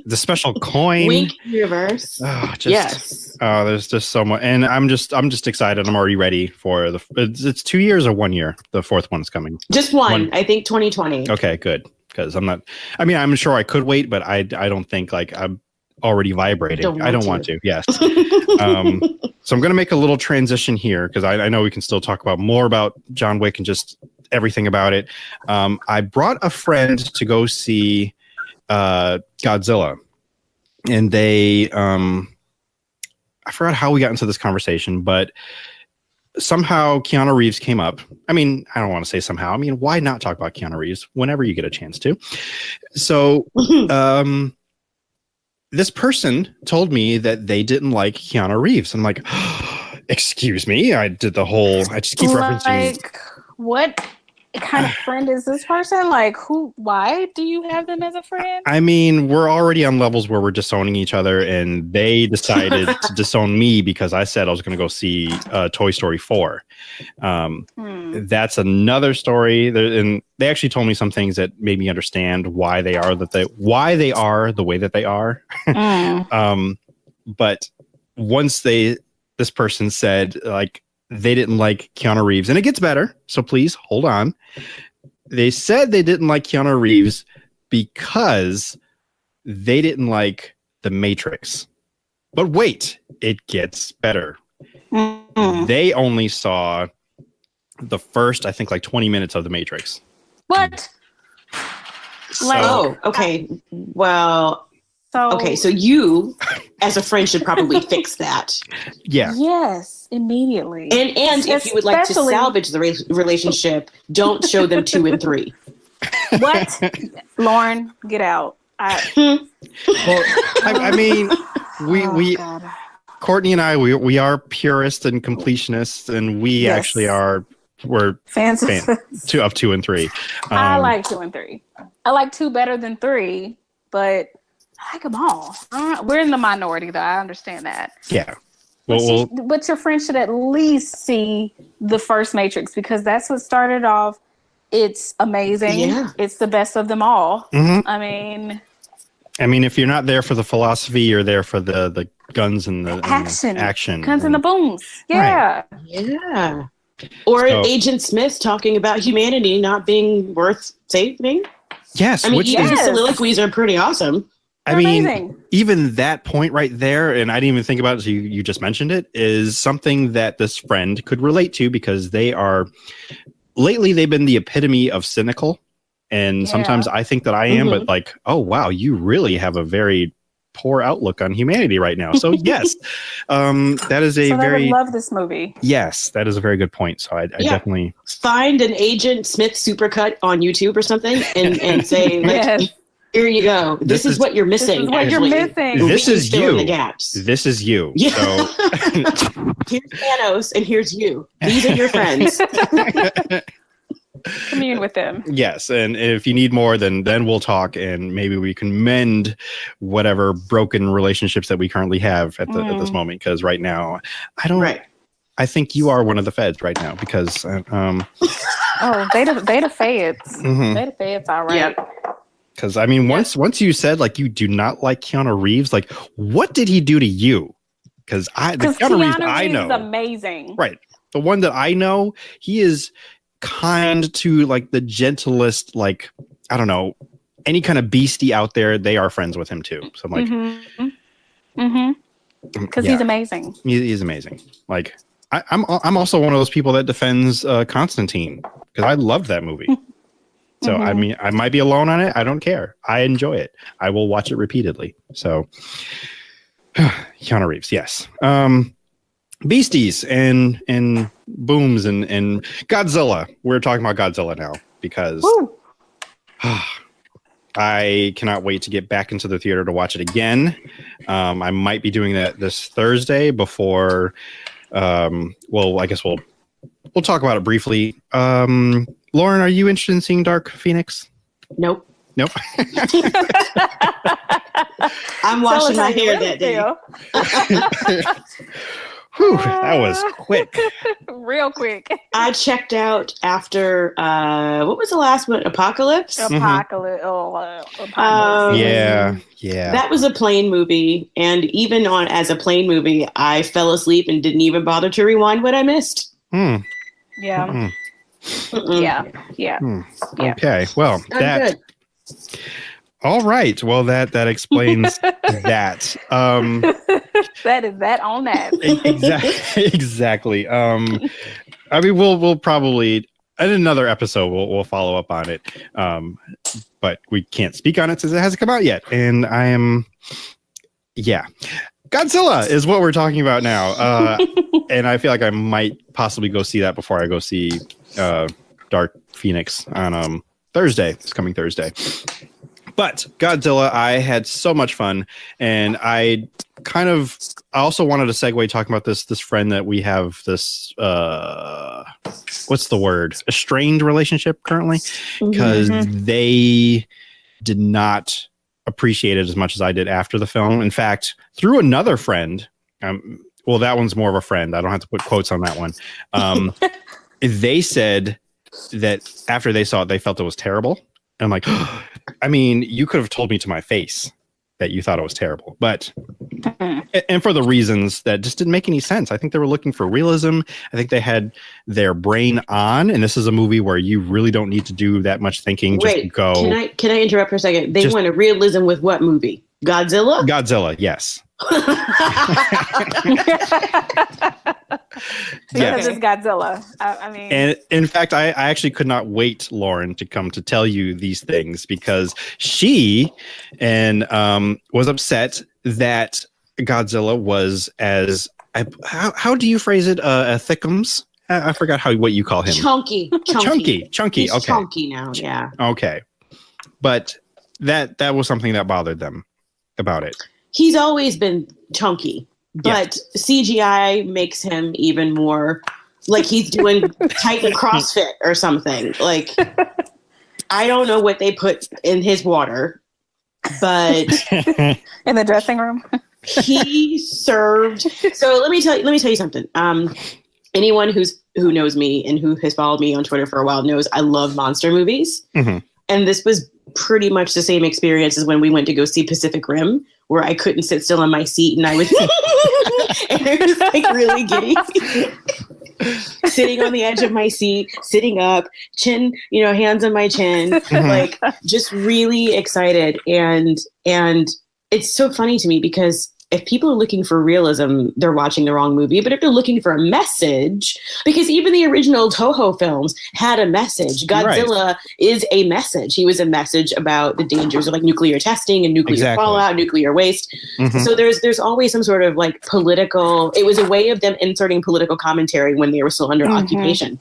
[SPEAKER 2] The special coin.
[SPEAKER 4] Wink universe. Yes.
[SPEAKER 2] Oh, there's just so much. And I'm just excited. I'm already ready for it's 2 years or 1 year. The fourth one's coming.
[SPEAKER 4] Just one. I think 2020.
[SPEAKER 2] Okay, good. Because I'm sure I could wait, but I don't think, like, I'm already vibrating. I don't want to. Yes. So I'm going to make a little transition here, because I know we can still talk about more about John Wick and just everything about it. I brought a friend to go see Godzilla, and they I forgot how we got into this conversation, but somehow Keanu Reeves came up. I mean, I don't want to say somehow. I mean, why not talk about Keanu Reeves whenever you get a chance to? So this person told me that they didn't like Keanu Reeves. I'm like, excuse me. I just keep referencing.
[SPEAKER 3] Like, what kind of friend is this person? Like, why do you have them as a friend?
[SPEAKER 2] I mean, we're already on levels where we're disowning each other, and they decided to disown me because I said I was going to go see Toy Story 4. That's another story. And they actually told me some things that made me understand why they are the way that they are. But once this person said, like, they didn't like Keanu Reeves, and it gets better, so please hold on. They said they didn't like Keanu Reeves because they didn't like The Matrix. But wait, it gets better. They only saw the first, I think, like 20 minutes of The Matrix.
[SPEAKER 3] What?
[SPEAKER 4] Okay. Well, so you, as a friend, should probably fix that.
[SPEAKER 2] Yeah.
[SPEAKER 3] Yes, immediately.
[SPEAKER 4] And if you would like to salvage the relationship, don't show them 2 and 3.
[SPEAKER 3] What? Lauren, get out.
[SPEAKER 2] Well, I mean, Courtney and I, we are purists and completionists, and we actually we're fans of 2 and 3.
[SPEAKER 3] I like 2 and 3. I like 2 better than 3, but I like them all. We're in the minority, though. I understand that.
[SPEAKER 2] Yeah.
[SPEAKER 3] But your friend should at least see the first Matrix, because that's what started off. It's amazing. Yeah. It's the best of them all.
[SPEAKER 2] Mm-hmm.
[SPEAKER 3] I mean,
[SPEAKER 2] if you're not there for the philosophy, you're there for the guns and the action.
[SPEAKER 3] Guns and the booms. Yeah.
[SPEAKER 4] Right. Yeah. Or Agent Smith talking about humanity not being worth saving.
[SPEAKER 2] Yes.
[SPEAKER 4] I mean, his soliloquies are pretty awesome.
[SPEAKER 3] Amazing.
[SPEAKER 2] Even that point right there, and I didn't even think about it, so you just mentioned it, is something that this friend could relate to, because lately they've been the epitome of cynical. And sometimes I think that I am, but like, oh, wow, you really have a very poor outlook on humanity right now. So yes, that is a very...
[SPEAKER 3] I love this movie.
[SPEAKER 2] Yes, that is a very good point. So I definitely...
[SPEAKER 4] Find an Agent Smith supercut on YouTube or something and say, like... Here you go. This is what you're missing.
[SPEAKER 3] This is what you're missing.
[SPEAKER 2] This is you.
[SPEAKER 4] The gaps.
[SPEAKER 2] This is you.
[SPEAKER 4] Yeah. So. Here's Thanos, and here's you. These are your friends.
[SPEAKER 3] Commune with them.
[SPEAKER 2] Yes, and if you need more, then we'll talk, and maybe we can mend whatever broken relationships that we currently have at this moment. Because right now, I don't.
[SPEAKER 4] Right.
[SPEAKER 2] I think you are one of the feds right now, because.
[SPEAKER 3] They the feds.
[SPEAKER 2] Mm-hmm.
[SPEAKER 3] They the feds, all right.
[SPEAKER 4] Yep.
[SPEAKER 2] Because I mean, once you said like you do not like Keanu Reeves, like what did he do to you? Because the Keanu Reeves I know
[SPEAKER 3] is amazing,
[SPEAKER 2] right? The one that I know, he is kind to like the gentlest, like I don't know, any kind of beastie out there. They are friends with him too. So I'm like,
[SPEAKER 3] because he's amazing.
[SPEAKER 2] He's amazing. Like I'm also one of those people that defends Constantine, because I loved that movie. So, I mean, I might be alone on it. I don't care. I enjoy it. I will watch it repeatedly. So, Keanu Reeves, yes. Beasties and booms and Godzilla. We're talking about Godzilla now, because I cannot wait to get back into the theater to watch it again. I might be doing that this Thursday before. Well, I guess we'll talk about it briefly. Lauren, are you interested in seeing Dark Phoenix?
[SPEAKER 4] Nope. I'm
[SPEAKER 3] Tell
[SPEAKER 4] washing
[SPEAKER 3] us
[SPEAKER 4] my
[SPEAKER 3] how you
[SPEAKER 4] hair
[SPEAKER 3] really
[SPEAKER 4] that day.
[SPEAKER 2] Whew, that was quick.
[SPEAKER 3] Real quick.
[SPEAKER 4] I checked out after what was the last one? Apocalypse.
[SPEAKER 3] Apocalypse.
[SPEAKER 2] Yeah.
[SPEAKER 4] That was a plane movie, and even as a plane movie, I fell asleep and didn't even bother to rewind what I missed.
[SPEAKER 3] Yeah. Yeah.
[SPEAKER 2] Okay. Well,
[SPEAKER 4] good.
[SPEAKER 2] All right. Well, that explains that.
[SPEAKER 3] That is that on that.
[SPEAKER 2] Exactly. I mean, we'll probably in another episode we'll follow up on it. But we can't speak on it since it hasn't come out yet. And I am, Godzilla is what we're talking about now. And I feel like I might possibly go see that before I go see Dark Phoenix on this coming Thursday. But Godzilla, I had so much fun, and I I also wanted to segue talking about this friend that we have this what's the word? A strained relationship currently, because they did not appreciate it as much as I did after the film. In fact, through another friend, well, that one's more of a friend. I don't have to put quotes on that one. They said that after they saw it, they felt it was terrible. And I'm like, I mean, you could have told me to my face that you thought it was terrible, but and for the reasons that just didn't make any sense. I think they were looking for realism. I think they had their brain on, and this is a movie where you really don't need to do that much thinking.
[SPEAKER 4] Wait,
[SPEAKER 2] just go.
[SPEAKER 4] Can I interrupt for a second? They wanted realism with what movie? Godzilla?
[SPEAKER 2] Godzilla, yes.
[SPEAKER 3] Because it's Godzilla. I mean,
[SPEAKER 2] and in fact, I actually could not wait, Lauren, to come to tell you these things, because she was upset that Godzilla was as how do you phrase it? Thickums? I forgot what you call him.
[SPEAKER 4] Chunky.
[SPEAKER 2] He's okay.
[SPEAKER 4] Chunky now. Yeah.
[SPEAKER 2] Okay, but that was something that bothered them about it.
[SPEAKER 4] He's always been chunky, but CGI makes him even more like he's doing Titan CrossFit or something. Like, I don't know what they put in his water, but
[SPEAKER 3] in the dressing room,
[SPEAKER 4] he served. So let me tell you something. Anyone who knows me and who has followed me on Twitter for a while knows I love monster movies. Mm-hmm. And this was pretty much the same experience as when we went to go see Pacific Rim, where I couldn't sit still in my seat and I was and I was like really giddy. Sitting on the edge of my seat, sitting up, chin, hands on my chin, like just really excited. And it's so funny to me because if people are looking for realism, they're watching the wrong movie. But if they're looking for a message, because even the original Toho films had a message. Godzilla is a message. He was a message about the dangers of like nuclear testing and nuclear fallout, nuclear waste. Mm-hmm. So there's always some sort of like political. It was a way of them inserting political commentary when they were still under occupation.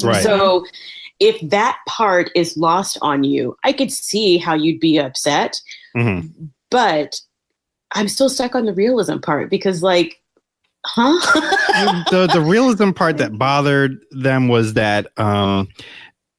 [SPEAKER 4] Right. So if that part is lost on you, I could see how you'd be upset. Mm-hmm. But I'm still stuck on the realism part because, like,
[SPEAKER 2] the realism part that bothered them was that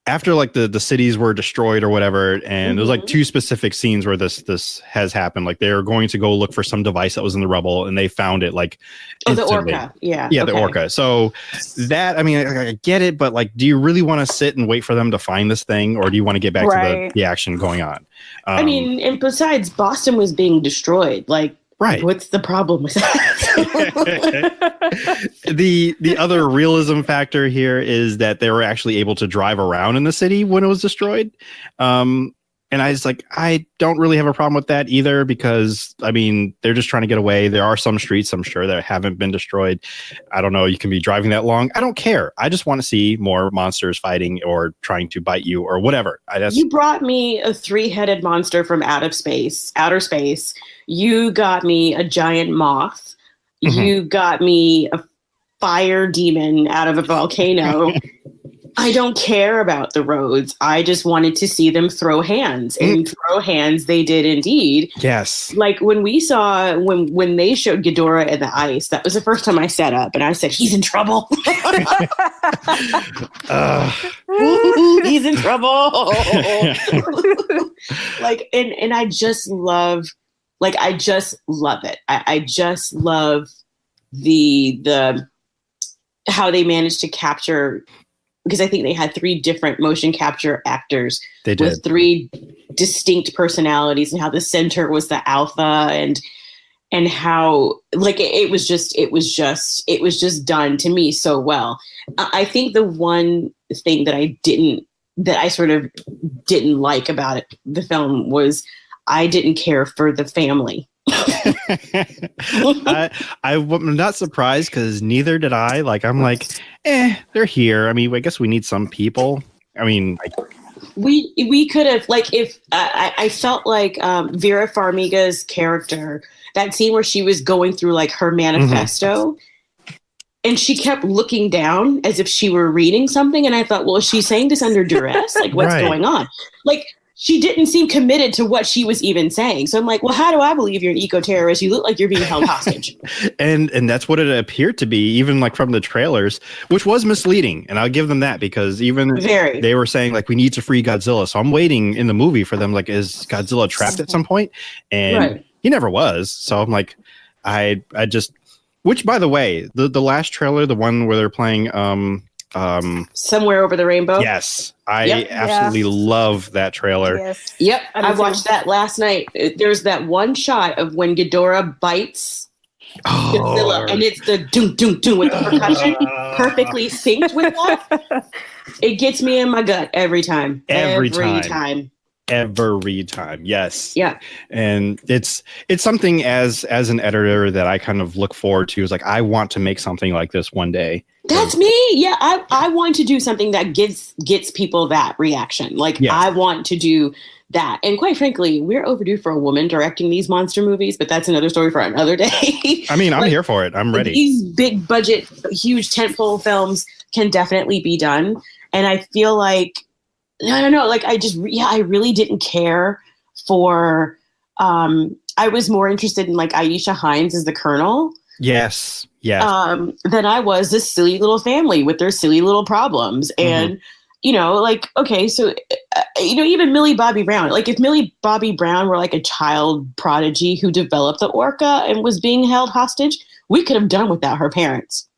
[SPEAKER 2] after like the cities were destroyed or whatever, and there's like two specific scenes where this has happened. Like they were going to go look for some device that was in the rubble, and they found it like instantly.
[SPEAKER 4] The orca, yeah,
[SPEAKER 2] the orca. So that, I mean, I get it, but like, do you really want to sit and wait for them to find this thing, or do you want to get back to the action going on?
[SPEAKER 4] I mean, and besides, Boston was being destroyed. Like, what's the problem with that?
[SPEAKER 2] The other realism factor here is that they were actually able to drive around in the city when it was destroyed. And I was like, I don't really have a problem with that either, because I mean, they're just trying to get away. There are some streets, I'm sure, that haven't been destroyed. I don't know. You can be driving that long. I don't care. I just want to see more monsters fighting or trying to bite you or whatever.
[SPEAKER 4] You brought me a 3-headed monster from outer space. You got me a giant moth. Mm-hmm. You got me a fire demon out of a volcano. I don't care about the roads. I just wanted to see them throw hands, and throw hands they did indeed.
[SPEAKER 2] Yes.
[SPEAKER 4] Like when we saw, when they showed Ghidorah in the ice, that was the first time I sat up and I said, he's in trouble. He's in trouble. Like, and I just love, like, I just love it. I just love the how they managed to capture, because I think they had 3 different motion capture actors with 3 distinct personalities, and how the center was the alpha, and how like it was just done to me so well. I think the one thing that I sort of didn't like about the film was I didn't care for the family.
[SPEAKER 2] I'm not surprised, because neither did I. Like, I'm like, they're here. I mean, I guess we need some people. I mean,
[SPEAKER 4] we could have, like, if I felt like Vera Farmiga's character, that scene where she was going through like her manifesto, and she kept looking down as if she were reading something, and I thought, well, is she saying this under duress? Like, what's going on? Like, she didn't seem committed to what she was even saying. So I'm like, well, how do I believe you're an eco-terrorist? You look like you're being held hostage.
[SPEAKER 2] and that's what it appeared to be, even like from the trailers, which was misleading. And I'll give them that, because even they were saying like, we need to free Godzilla. So I'm waiting in the movie for them, like, is Godzilla trapped at some point? And he never was. So I'm like, I just, which by the way, the last trailer, the one where they're playing
[SPEAKER 4] Somewhere Over the Rainbow.
[SPEAKER 2] Yes, I absolutely love that trailer.
[SPEAKER 3] Yes.
[SPEAKER 4] Yep, I watched that last night. There's that one shot of when Ghidorah bites Godzilla, and it's the doom doom doom with the percussion perfectly synced with that. It gets me in my gut every time. Every time. Yes. Yeah.
[SPEAKER 2] And it's something as an editor that I kind of look forward to. Is like, I want to make something like this one day.
[SPEAKER 4] That's me. Yeah. I want to do something that gets people that reaction. Like, I want to do that. And quite frankly, we're overdue for a woman directing these monster movies, but that's another story for another day.
[SPEAKER 2] I mean, I'm here for it. I'm ready.
[SPEAKER 4] These big budget, huge tentpole films can definitely be done. And I feel like, no. Like, I really didn't care for, I was more interested in like Aisha Hines as the Colonel.
[SPEAKER 2] Yes.
[SPEAKER 4] Than I was this silly little family with their silly little problems. And, like, okay, so, even Millie Bobby Brown, like if Millie Bobby Brown were like a child prodigy who developed the orca and was being held hostage, we could have done without her parents.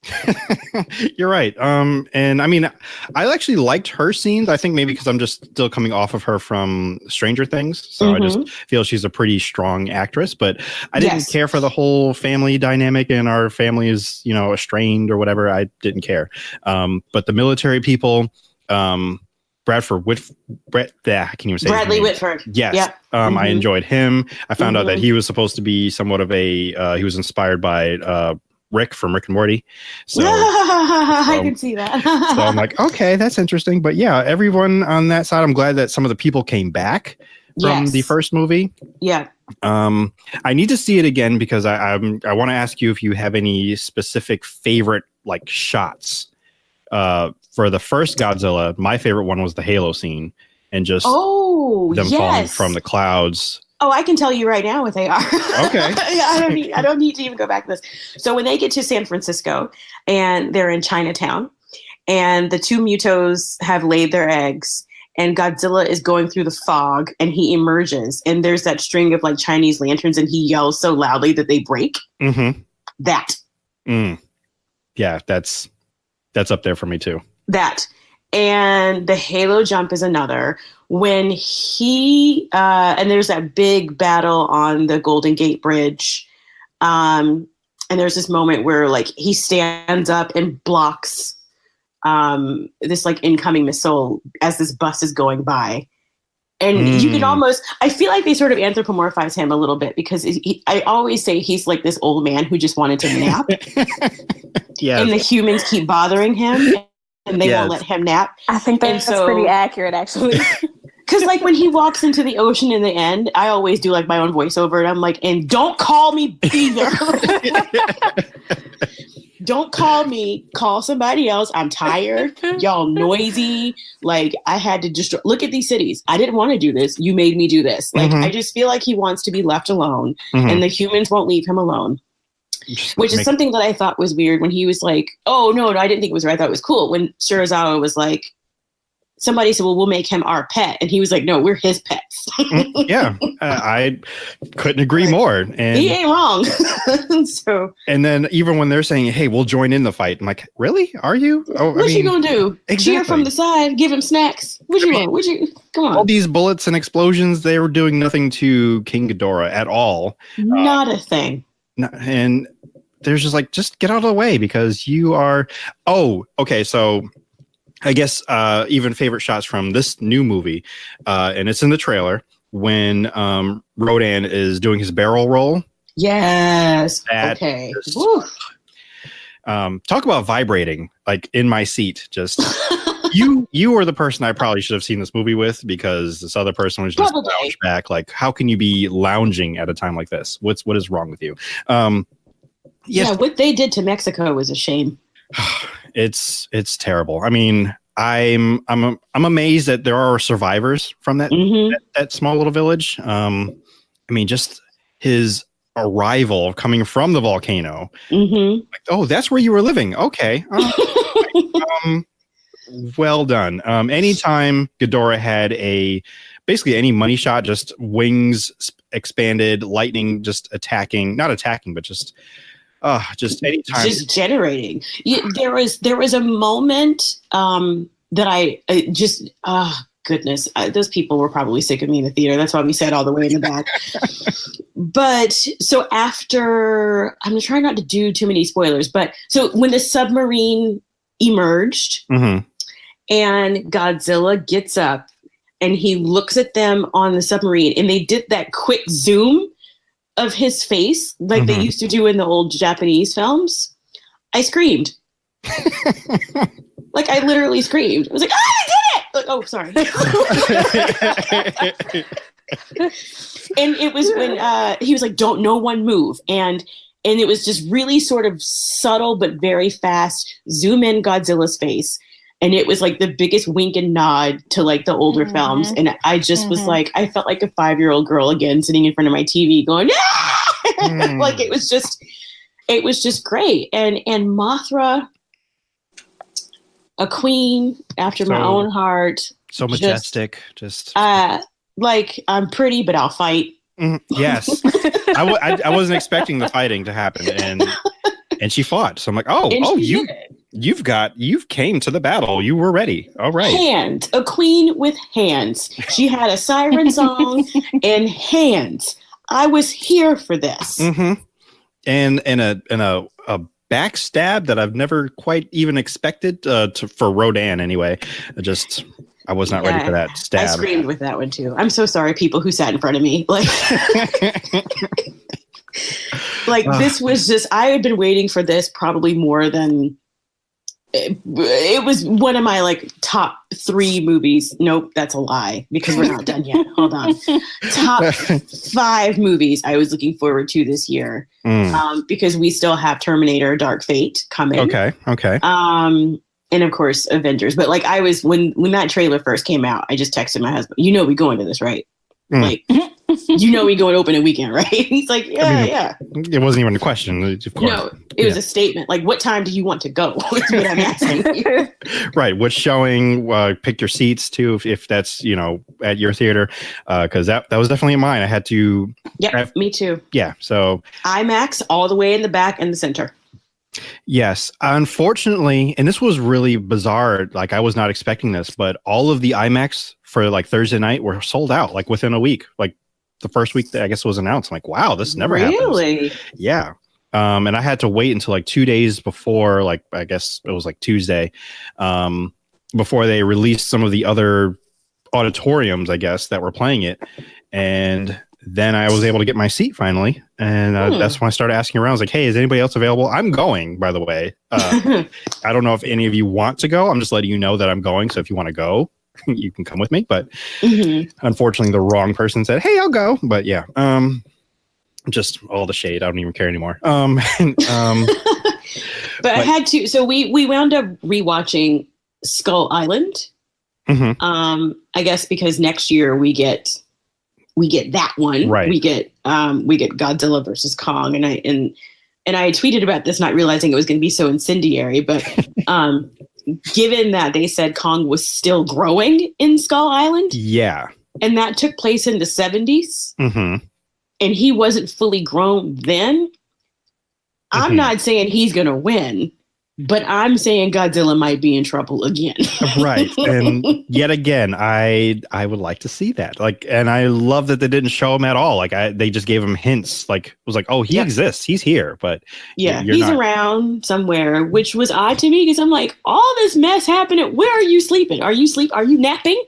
[SPEAKER 2] You're right. And I mean, I actually liked her scenes. I think maybe because I'm just still coming off of her from Stranger Things. So I just feel she's a pretty strong actress, but I didn't care for the whole family dynamic and our family is, estranged or whatever. I didn't care. But the military people, Bradley
[SPEAKER 4] Whitford.
[SPEAKER 2] Yes. Yep. I enjoyed him. I found out that he was supposed to be somewhat of a, he was inspired by, Rick from Rick and Morty. So
[SPEAKER 4] I can see that.
[SPEAKER 2] So I'm like, okay, that's interesting. But yeah, everyone on that side, I'm glad that some of the people came back from the first movie.
[SPEAKER 4] Yeah.
[SPEAKER 2] I need to see it again because I want to ask you if you have any specific favorite like shots. For the first Godzilla, my favorite one was the Halo scene and just them falling from the clouds.
[SPEAKER 4] Oh, I can tell you right now what they are.
[SPEAKER 2] Okay.
[SPEAKER 4] I don't need to even go back to this. So when they get to San Francisco and they're in Chinatown and the two Mutos have laid their eggs and Godzilla is going through the fog and he emerges and there's that string of like Chinese lanterns and he yells so loudly that they break. That.
[SPEAKER 2] Yeah, that's up there for me too.
[SPEAKER 4] That. And the Halo jump is another. When he and there's that big battle on the Golden Gate Bridge, and there's this moment where like he stands up and blocks this like incoming missile as this bus is going by, and you can almost I feel like they sort of anthropomorphize him a little bit because I always say he's like this old man who just wanted to nap, and the humans keep bothering him. And they won't let him nap.
[SPEAKER 3] I think that's pretty accurate, actually.
[SPEAKER 4] Because, like, when he walks into the ocean in the end, I always do, like, my own voiceover. And I'm like, and don't call me either. Don't call me. Call somebody else. I'm tired. Y'all noisy. Like, I had to just look at these cities. I didn't want to do this. You made me do this. Like, I just feel like he wants to be left alone. And the humans won't leave him alone. Which is something that I thought was weird when he was like, oh, no, I didn't think it was right. I thought it was cool. When Shirazawa was like, somebody said, well, we'll make him our pet. And he was like, no, we're his pets.
[SPEAKER 2] I couldn't agree more. And
[SPEAKER 4] he ain't wrong.
[SPEAKER 2] And then even when they're saying, hey, we'll join in the fight. I'm like, really? Are you? Oh,
[SPEAKER 4] what you going to do? Exactly. Cheer from the side, give him snacks. What you doing? Come on.
[SPEAKER 2] All these bullets and explosions, they were doing nothing to King Ghidorah at all.
[SPEAKER 4] Not a thing.
[SPEAKER 2] And there's just like, just get out of the way because you are. Oh, okay. So I guess even favorite shots from this new movie, and it's in the trailer when Rodan is doing his barrel roll.
[SPEAKER 4] Yes. Okay.
[SPEAKER 2] Talk about vibrating, like in my seat. Just you were the person I probably should have seen this movie with because this other person was just lounged back. Like, how can you be lounging at a time like this? What is wrong with you?
[SPEAKER 4] Yeah, what they did to Mexico was a shame.
[SPEAKER 2] It's terrible. I mean, I'm amazed that there are survivors from that small little village. I mean, just his arrival coming from the volcano. Like, oh, that's where you were living. Okay. Well done. Anytime Ghidorah had basically any money shot, just wings expanded, lightning just attacking, not attacking, but just anytime.
[SPEAKER 4] Just generating. There was a moment that I just, goodness, those people were probably sick of me in the theater. That's why we sat all the way in the back. But so after, I'm trying not to do too many spoilers, but so when the submarine emerged and Godzilla gets up and he looks at them on the submarine and they did that quick zoom of his face like they used to do in the old Japanese films, I screamed. Like, I literally screamed. I was like, I did it! Like, oh, sorry. And it was when he was like, don't no one move. And it was just really sort of subtle but very fast zoom in Godzilla's face. And it was like the biggest wink and nod to like the older films. And I just was like, I felt like a 5-year-old girl again sitting in front of my TV going, yeah! Like it was just great. And Mothra, a queen after my own heart.
[SPEAKER 2] So majestic. Just
[SPEAKER 4] like, I'm pretty, but I'll fight.
[SPEAKER 2] Yes. I wasn't expecting the fighting to happen. And she fought. So I'm like, you've came to the battle. You were ready. All right.
[SPEAKER 4] A queen with hands. She had a siren song and hands. I was here for this.
[SPEAKER 2] And a backstab that I've never quite even expected for Rodan anyway. I was not ready for that stab.
[SPEAKER 4] I screamed with that one too. I'm so sorry, people who sat in front of me. Like, this was just, I had been waiting for this probably more than, it was one of my like top 3 movies. Nope, that's a lie because we're not done yet. Hold on. Top 5 movies I was looking forward to this year because we still have Terminator Dark Fate coming. Okay. And of course, Avengers. But like I was, when that trailer first came out, I just texted my husband, we going to this, right? Like, we go and open a weekend, right? He's like, yeah.
[SPEAKER 2] It wasn't even a question. Of course.
[SPEAKER 4] No, it was a statement. Like, what time do you want to go? That's what I'm asking you.
[SPEAKER 2] Right. Which showing, pick your seats too, if that's, at your theater. Because that was definitely mine. I had to.
[SPEAKER 4] Yeah, me too.
[SPEAKER 2] Yeah. So
[SPEAKER 4] IMAX all the way in the back and the center.
[SPEAKER 2] Yes. Unfortunately, and this was really bizarre. Like, I was not expecting this, but all of the IMAX for like Thursday night were sold out like within a week. Like the first week that I guess was announced. I'm like, wow, this never happens. Really? Yeah. And I had to wait until like 2 days before, like, I guess it was like Tuesday, before they released some of the other auditoriums, I guess, that were playing it. And then I was able to get my seat finally. And that's when I started asking around. I was like, hey, is anybody else available? I'm going, by the way. I don't know if any of you want to go. I'm just letting you know that I'm going. So if you want to go, you can come with me. But unfortunately, the wrong person said, hey, I'll go. But yeah, just all the shade. I don't even care anymore. But
[SPEAKER 4] I had to. So we wound up rewatching Skull Island. I guess because next year we get that one. Right. We get Godzilla versus Kong, and I tweeted about this, not realizing it was going to be so incendiary. But given that they said Kong was still growing in Skull Island, and that took place in the 70s, and he wasn't fully grown then. I'm not saying he's going to win, but I'm saying Godzilla might be in trouble again.
[SPEAKER 2] Right. And yet again, I would like to see that. Like, and I love that they didn't show him at all. Like, they just gave him hints. Like, it was like, oh, he exists. He's here. But
[SPEAKER 4] he's around somewhere, which was odd to me because I'm like, all this mess happening. Where are you sleeping? Are you napping?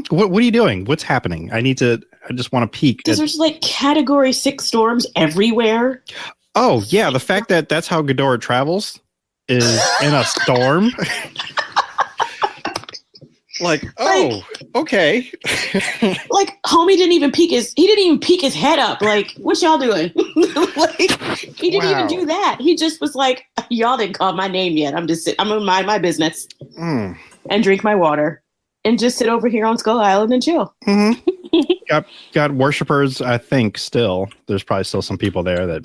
[SPEAKER 2] What are you doing? What's happening? I just want to peek.
[SPEAKER 4] Because there's like category 6 storms everywhere.
[SPEAKER 2] Oh, yeah. The fact that that's how Ghidorah travels is in a storm. Okay.
[SPEAKER 4] Like, homie didn't even peek his head up. Like, what y'all doing? Like, he didn't even do that. He just was like, y'all didn't call my name yet. I'm gonna mind my business. and drink my water and just sit over here on Skull Island and chill.
[SPEAKER 2] Mm-hmm. got worshipers, I think, still. There's probably still some people there that,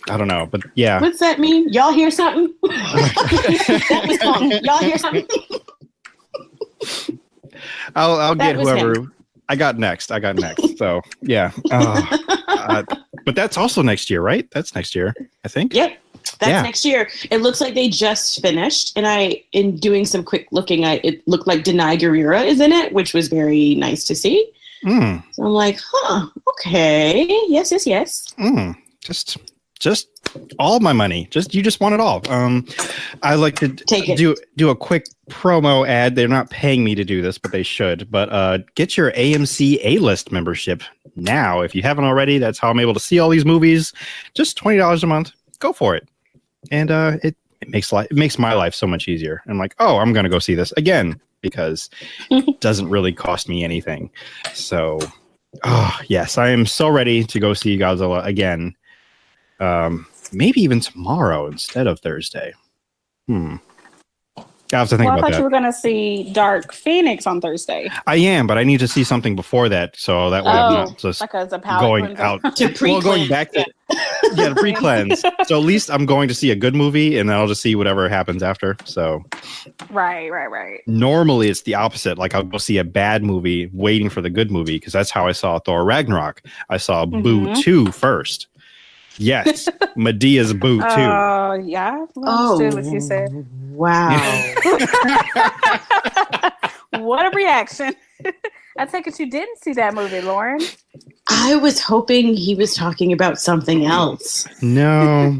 [SPEAKER 2] I don't know, but yeah.
[SPEAKER 4] What's that mean? Y'all hear something? That was wrong. Y'all hear something?
[SPEAKER 2] I'll get whoever him. I got next. So yeah. But that's also next year, right? That's next year, I think.
[SPEAKER 4] Yep. That's next year. It looks like they just finished, and in doing some quick looking, it looked like Denai Guerrera is in it, which was very nice to see. So I'm like, okay, yes.
[SPEAKER 2] Just all my money. You just want it all. I like to do a quick promo ad. They're not paying me to do this, but they should. But get your AMC A-List membership now if you haven't already. That's how I'm able to see all these movies. Just $20 a month. Go for it. And it makes my life so much easier. I'm like, I'm gonna go see this again because it doesn't really cost me anything. So, yes, I am so ready to go see Godzilla again. Maybe even tomorrow instead of Thursday. I have to think about that.
[SPEAKER 3] I thought you were going to see Dark Phoenix on Thursday.
[SPEAKER 2] I am, but I need to see something before that, so that way I'm not just going out. Going back to the pre-cleanse. So at least I'm going to see a good movie, and then I'll just see whatever happens after. So
[SPEAKER 3] right.
[SPEAKER 2] Normally it's the opposite. Like I'll go see a bad movie, waiting for the good movie, because that's how I saw Thor Ragnarok. I saw Boo 2 first. Yes, Medea's Boo 2.
[SPEAKER 3] Oh, yeah. What you said.
[SPEAKER 4] Wow.
[SPEAKER 3] What a reaction. I take it you didn't see that movie, Lauren.
[SPEAKER 4] I was hoping he was talking about something else.
[SPEAKER 2] No.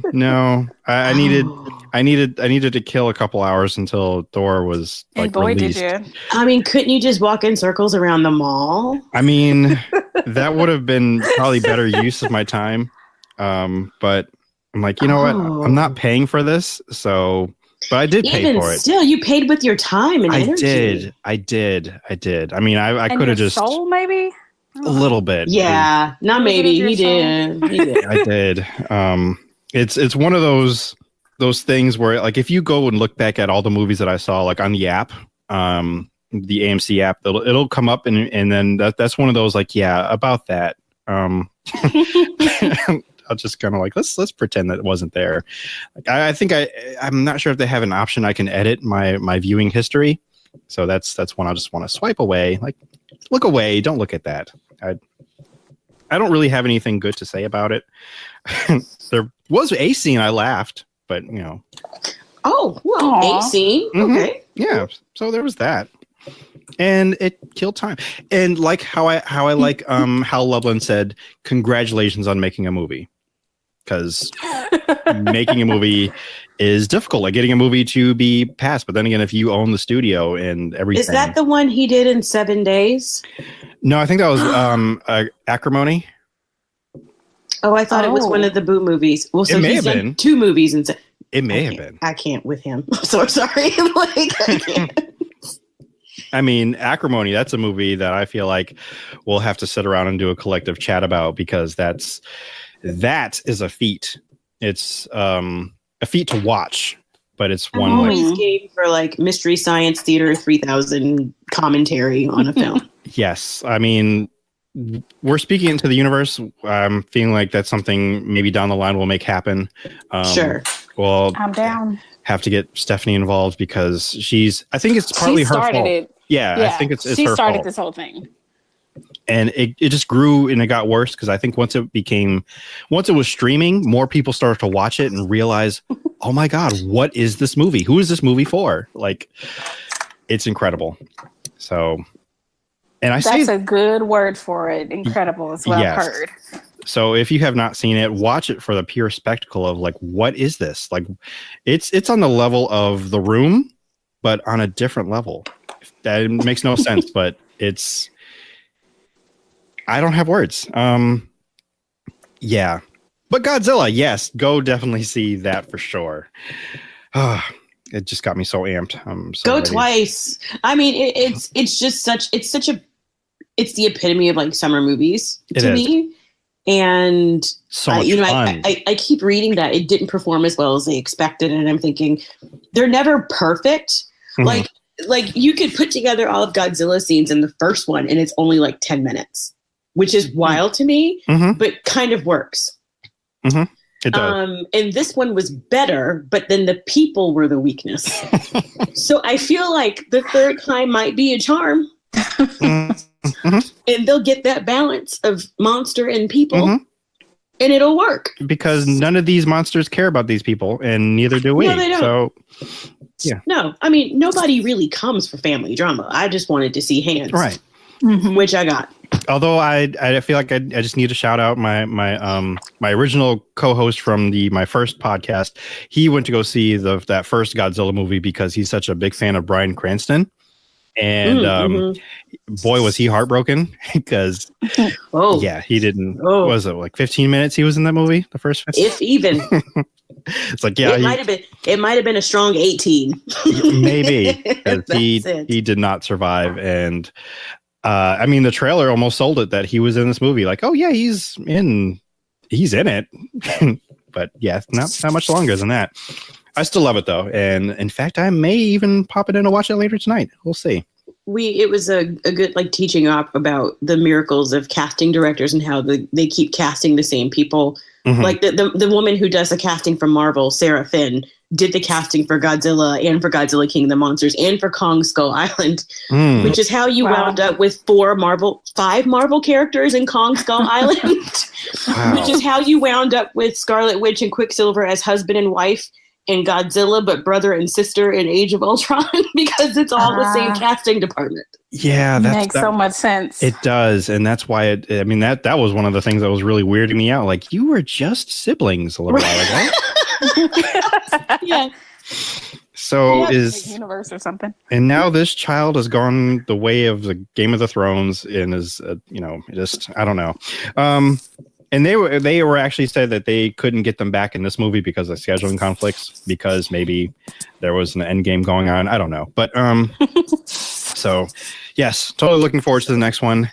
[SPEAKER 2] I needed to kill a couple hours until Thor was released.
[SPEAKER 3] Did you.
[SPEAKER 4] I mean, couldn't you just walk in circles around the mall?
[SPEAKER 2] I mean, that would have been probably better use of my time. But I'm like, you know what? I'm not paying for this, so. But I did pay for it.
[SPEAKER 4] Still, you paid with your time and energy.
[SPEAKER 2] I did. I mean, I could have just
[SPEAKER 3] soul, maybe
[SPEAKER 2] a little bit.
[SPEAKER 4] Yeah, not maybe. He did.
[SPEAKER 2] I did. It's one of those things where, like, if you go and look back at all the movies that I saw, like on the app, the AMC app, it'll come up, and then that's one of those, like, yeah, about that. I'll just kind of like let's pretend that it wasn't there. Like, I think I'm not sure if they have an option I can edit my viewing history. So that's one I just want to swipe away. Like, look away. Don't look at that. I don't really have anything good to say about it. There was a scene I laughed, but
[SPEAKER 4] Oh, well, a scene.
[SPEAKER 2] Mm-hmm.
[SPEAKER 4] Okay.
[SPEAKER 2] Yeah. So there was that. And it killed time. And like how I like how Loveland said, congratulations on making a movie. Because making a movie is difficult, like getting a movie to be passed. But then again, if you own the studio and everything.
[SPEAKER 4] Is that the one he did in 7 days?
[SPEAKER 2] No, I think that was Acrimony.
[SPEAKER 4] Oh, I thought it was one of the Boo movies. Well, so
[SPEAKER 2] it may
[SPEAKER 4] he's
[SPEAKER 2] have
[SPEAKER 4] done
[SPEAKER 2] been
[SPEAKER 4] 2 movies and
[SPEAKER 2] it may have been.
[SPEAKER 4] I can't with him. I'm so sorry. I can't.
[SPEAKER 2] I mean, Acrimony, that's a movie that I feel like we'll have to sit around and do a collective chat about, because that is a feat. It's a feat to watch, but it's one.
[SPEAKER 4] I'm always game for like Mystery Science Theater 3000 commentary on a film.
[SPEAKER 2] Yes, I mean, we're speaking into the universe. I'm feeling like that's something maybe down the line we'll make happen.
[SPEAKER 4] Sure.
[SPEAKER 2] Well,
[SPEAKER 3] I'm down.
[SPEAKER 2] Have to get Stephanie involved because I think it's partly her fault. Yeah, I think it's
[SPEAKER 3] she
[SPEAKER 2] her
[SPEAKER 3] started
[SPEAKER 2] fault.
[SPEAKER 3] This whole thing.
[SPEAKER 2] And it just grew and it got worse because I think once it was streaming, more people started to watch it and realize, oh my God, what is this movie? Who is this movie for? Like, it's incredible. So, and that's
[SPEAKER 3] a good word for it. Incredible is what I've heard.
[SPEAKER 2] So if you have not seen it, watch it for the pure spectacle of like, what is this? Like, it's on the level of The Room, but on a different level. That makes no sense, but I don't have words. Yeah. But Godzilla, yes, go definitely see that for sure. It just got me so amped.
[SPEAKER 4] Go ready. Twice. I mean, it's the epitome of like summer movies to me. And
[SPEAKER 2] so much fun.
[SPEAKER 4] I keep reading that it didn't perform as well as they expected, and I'm thinking they're never perfect, Like you could put together all of Godzilla scenes in the first one and it's only like 10 minutes, which is wild to me, but kind of works.
[SPEAKER 2] It does.
[SPEAKER 4] And this one was better, but then the people were the weakness. So I feel like the third time might be a charm. And they'll get that balance of monster and people, and it'll work.
[SPEAKER 2] Because none of these monsters care about these people, and neither do we.
[SPEAKER 4] No, they don't.
[SPEAKER 2] So, yeah.
[SPEAKER 4] No, I mean, nobody really comes for family drama. I just wanted to see hands.
[SPEAKER 2] Right.
[SPEAKER 4] Which I got.
[SPEAKER 2] Although I feel like I just need to shout out my original co-host from my first podcast. He went to go see that first Godzilla movie because he's such a big fan of Bryan Cranston. And boy, was he heartbroken because he didn't. What was it like 15 minutes he was in that movie? The first 15?
[SPEAKER 4] If even.
[SPEAKER 2] It's like
[SPEAKER 4] it might have been a strong 18.
[SPEAKER 2] Maybe because he did not survive. And I mean, the trailer almost sold it that he was in this movie. Like, oh yeah, he's in it. But yeah, not much longer than that. I still love it though, and in fact, I may even pop it in to watch it later tonight. We'll see.
[SPEAKER 4] It was a good like teaching up about the miracles of casting directors and how they keep casting the same people. Like the woman who does the casting for Marvel, Sarah Finn, did the casting for Godzilla and for Godzilla King of the Monsters and for Kong Skull Island, which is how you wound up with 5 Marvel characters in Kong Skull Island, which is how you wound up with Scarlet Witch and Quicksilver as husband and wife in Godzilla, but brother and sister in Age of Ultron, because it's all the same casting department.
[SPEAKER 2] Yeah, that
[SPEAKER 3] makes so much sense.
[SPEAKER 2] It does, and that's why that was one of the things that was really weirding me out. Like, you were just siblings a little while ago.
[SPEAKER 4] Yeah.
[SPEAKER 2] So
[SPEAKER 3] universe or something.
[SPEAKER 2] And now this child has gone the way of the Game of the Thrones and is just I don't know. And they were actually said that they couldn't get them back in this movie because of scheduling conflicts, because maybe there was an end game going on. I don't know. But so yes, totally looking forward to the next one.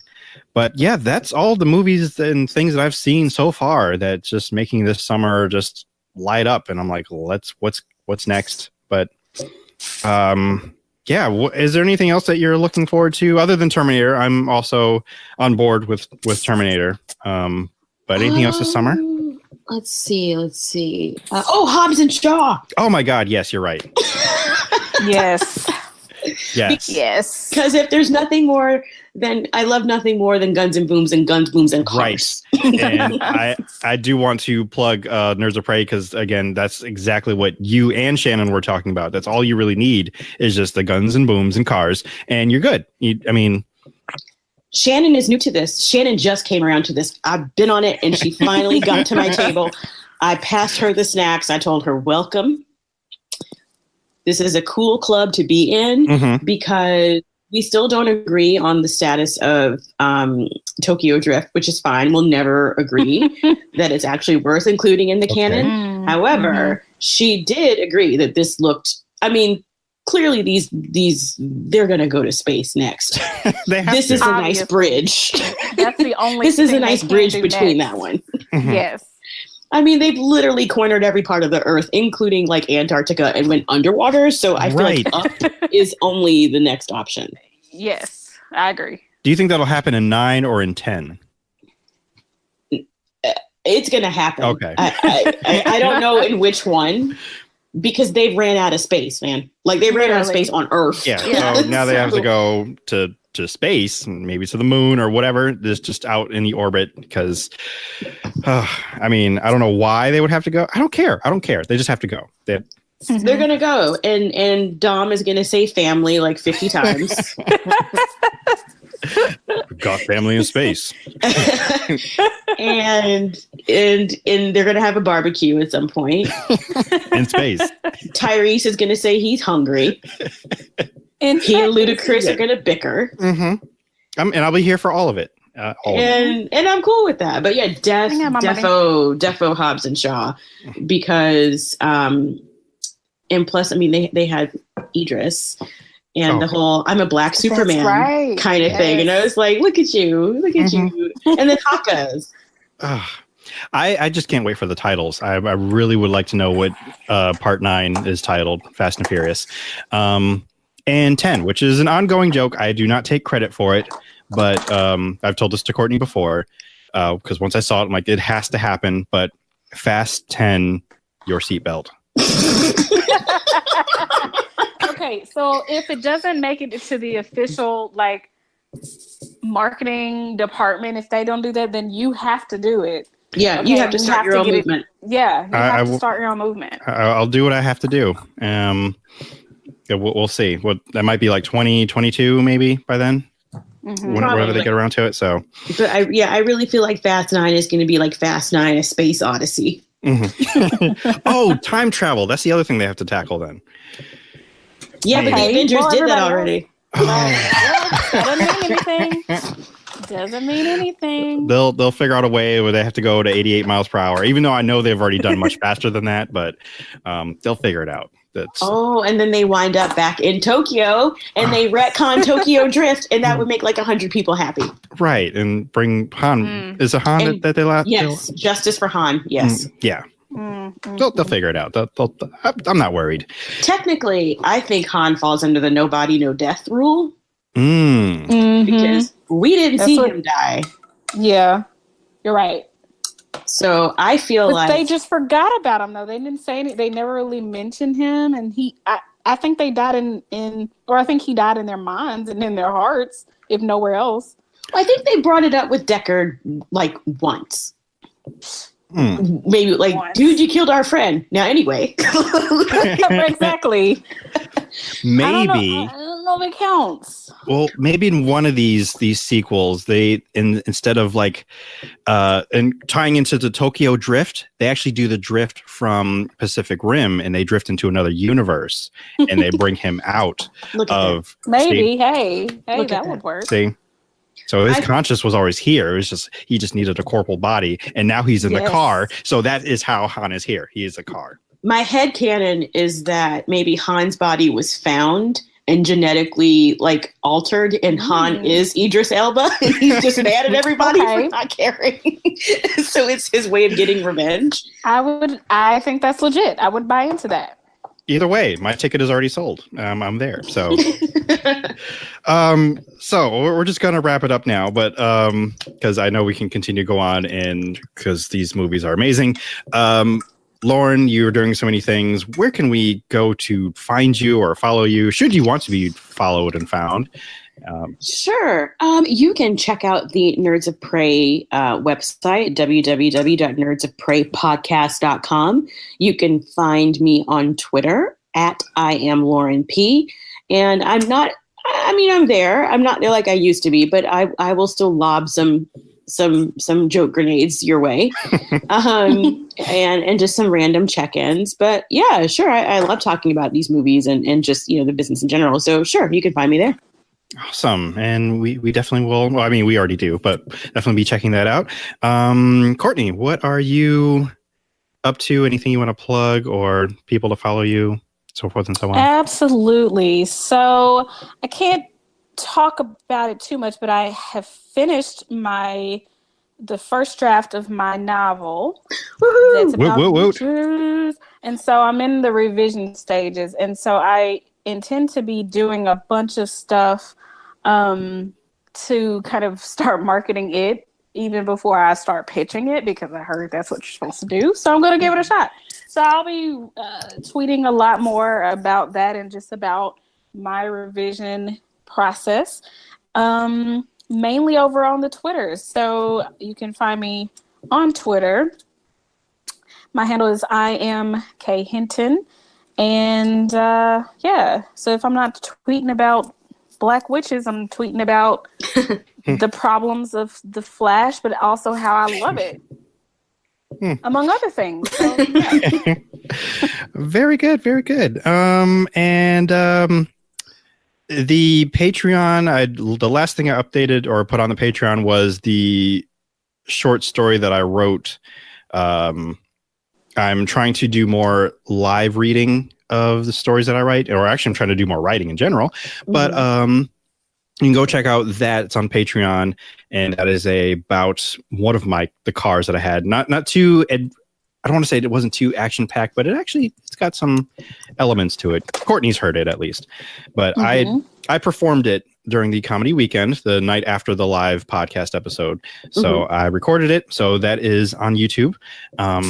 [SPEAKER 2] But yeah, that's all the movies and things that I've seen so far that's just making this summer just light up. And I'm like, what's next? But yeah, is there anything else that you're looking forward to other than Terminator? I'm also on board with Terminator. But anything else this summer?
[SPEAKER 4] Let's see. Hobbs and Shaw.
[SPEAKER 2] Oh my God! Yes, you're right.
[SPEAKER 3] Yes.
[SPEAKER 2] Yes.
[SPEAKER 4] Because if there's nothing more than I love nothing more than guns and booms and guns, booms and cars.
[SPEAKER 2] Right. And I do want to plug Nerds of Prey because again, that's exactly what you and Shannon were talking about. That's all you really need is just the guns and booms and cars, and you're good.
[SPEAKER 4] Shannon is new to this. Shannon just came around to this. I've been on it, and she finally got to my table. I passed her the snacks. I told her, welcome. This is a cool club to be in because we still don't agree on the status of Tokyo Drift, which is fine. We'll never agree that it's actually worth including in the canon. However, she did agree that this looked, clearly these they're going to go to space next. This is a nice bridge.
[SPEAKER 3] That's the only
[SPEAKER 4] This is a nice bridge between that one.
[SPEAKER 3] Yes.
[SPEAKER 4] They've literally cornered every part of the Earth, including like Antarctica, and went underwater. So I feel like up is only the next option.
[SPEAKER 3] Yes, I agree.
[SPEAKER 2] Do you think that'll happen in 9 or in 10?
[SPEAKER 4] It's going to happen.
[SPEAKER 2] Okay.
[SPEAKER 4] I don't know in which one. Because they've ran out of space, man. Like they ran out of space on Earth.
[SPEAKER 2] Yeah. So now they have to go to space, maybe to the moon or whatever. Just out in the orbit because, I don't know why they would have to go. I don't care. They just have to go. They're
[SPEAKER 4] going to go. And Dom is going to say family like 50 times.
[SPEAKER 2] We've got family in space.
[SPEAKER 4] and they're going to have a barbecue at some point.
[SPEAKER 2] In space.
[SPEAKER 4] Tyrese is going to say he's hungry. And he and Ludacris are going to bicker.
[SPEAKER 2] And I'll be here for all of it.
[SPEAKER 4] And I'm cool with that. But yeah, defo Hobbs and Shaw. Because, and plus, they had Idris. And the whole I'm a black Superman kind of thing. And I was like, look at you. And the Takas.
[SPEAKER 2] I just can't wait for the titles. I really would like to know what part 9 is titled, Fast and Furious. and 10, which is an ongoing joke. I do not take credit for it, but I've told this to Courtney before because once I saw it, I'm like, it has to happen. But Fast 10, your seatbelt.
[SPEAKER 3] Okay, so if it doesn't make it to the official like marketing department, if they don't do that, then you have to do it.
[SPEAKER 4] Yeah,
[SPEAKER 3] Okay,
[SPEAKER 4] you have to start your own movement.
[SPEAKER 3] Yeah, you have to start your own movement.
[SPEAKER 2] I'll do what I have to do. We'll see. What that might be like 2022 maybe by then. Whenever they get around to it. So,
[SPEAKER 4] but I really feel like Fast 9 is going to be like Fast 9: A Space Odyssey.
[SPEAKER 2] Oh, time travel. That's the other thing they have to tackle then.
[SPEAKER 4] Yeah, but the Avengers did that already.
[SPEAKER 3] Doesn't mean anything. Doesn't mean anything.
[SPEAKER 2] They'll figure out a way where they have to go to 88 miles per hour, even though I know they've already done much faster than that, but they'll figure it out.
[SPEAKER 4] And then they wind up back in Tokyo and they retcon Tokyo Drift, and that would make like 100 people happy.
[SPEAKER 2] Right, and bring Han. Is it Han that they left?
[SPEAKER 4] Yes, justice for Han. Yes.
[SPEAKER 2] Yeah. They'll figure it out. I'm not worried.
[SPEAKER 4] Technically, I think Han falls under the no body, no death rule. Because we didn't see him die.
[SPEAKER 3] Yeah, you're right.
[SPEAKER 4] So I feel like
[SPEAKER 3] they just forgot about him though. They didn't say anything. They never really mentioned him, and I think they died or I think he died in their minds and in their hearts, if nowhere else.
[SPEAKER 4] I think they brought it up with Deckard like once. Maybe like, once. Dude, you killed our friend. Now anyway.
[SPEAKER 3] Exactly.
[SPEAKER 2] Maybe.
[SPEAKER 3] I don't know if it counts.
[SPEAKER 2] Well, maybe in one of these sequels, they instead of like and tying into the Tokyo Drift, they actually do the drift from Pacific Rim, and they drift into another universe, and they bring him out of.
[SPEAKER 3] Maybe, hey, that would work.
[SPEAKER 2] See. So his conscience was always here. It was just he just needed a corporal body, and now he's in the car. So that is how Han is here. He is a car.
[SPEAKER 4] My headcanon is that maybe Han's body was found and genetically like altered, and Han is Idris Elba, and he's just mad at everybody for not caring. So it's his way of getting revenge.
[SPEAKER 3] I think that's legit. I would buy into that.
[SPEAKER 2] Either way, my ticket is already sold. I'm there. So, so we're just gonna wrap it up now, but because I know we can continue to go on, and because these movies are amazing. Lauren, you're doing so many things. Where can we go to find you or follow you? Should you want to be followed and found?
[SPEAKER 4] Sure. You can check out the Nerds of Prey website, www.nerdsofpreypodcast.com. You can find me on Twitter at I am Lauren P. And I'm there. I'm not there like I used to be, but I will still lob some joke grenades your way, and just some random check-ins. But yeah, sure. I love talking about these movies and just, the business in general. So sure, you can find me there.
[SPEAKER 2] Awesome. And we definitely will. Well, I mean, we already do, but definitely be checking that out. Courtney, what are you up to? Anything you want to plug or people to follow you, so forth and so on?
[SPEAKER 3] Absolutely. So I can't talk about it too much, but I have finished the first draft of my novel. That's about witches. And so I'm in the revision stages. And so I intend to be doing a bunch of stuff to kind of start marketing it even before I start pitching it, because I heard that's what you're supposed to do. So I'm going to give it a shot. So I'll be tweeting a lot more about that and just about my revision process, mainly over on the Twitter. So you can find me on Twitter. My handle is I am K Hinton. And so if I'm not tweeting about Black witches, I'm tweeting about the problems of the Flash, but also how I love it, among other things. So, yeah.
[SPEAKER 2] Very good, very good. The Patreon, the last thing I updated or put on the Patreon was the short story that I wrote. I'm trying to do more live reading of the stories that I write, or actually I'm trying to do more writing in general. But you can go check out that. It's on Patreon, and that is about one of the cars that I had. Not too. I don't want to say it wasn't too action packed, but it's got some elements to it. Courtney's heard it at least, but I performed it during the comedy weekend, the night after the live podcast episode. So I recorded it. So that is on YouTube. I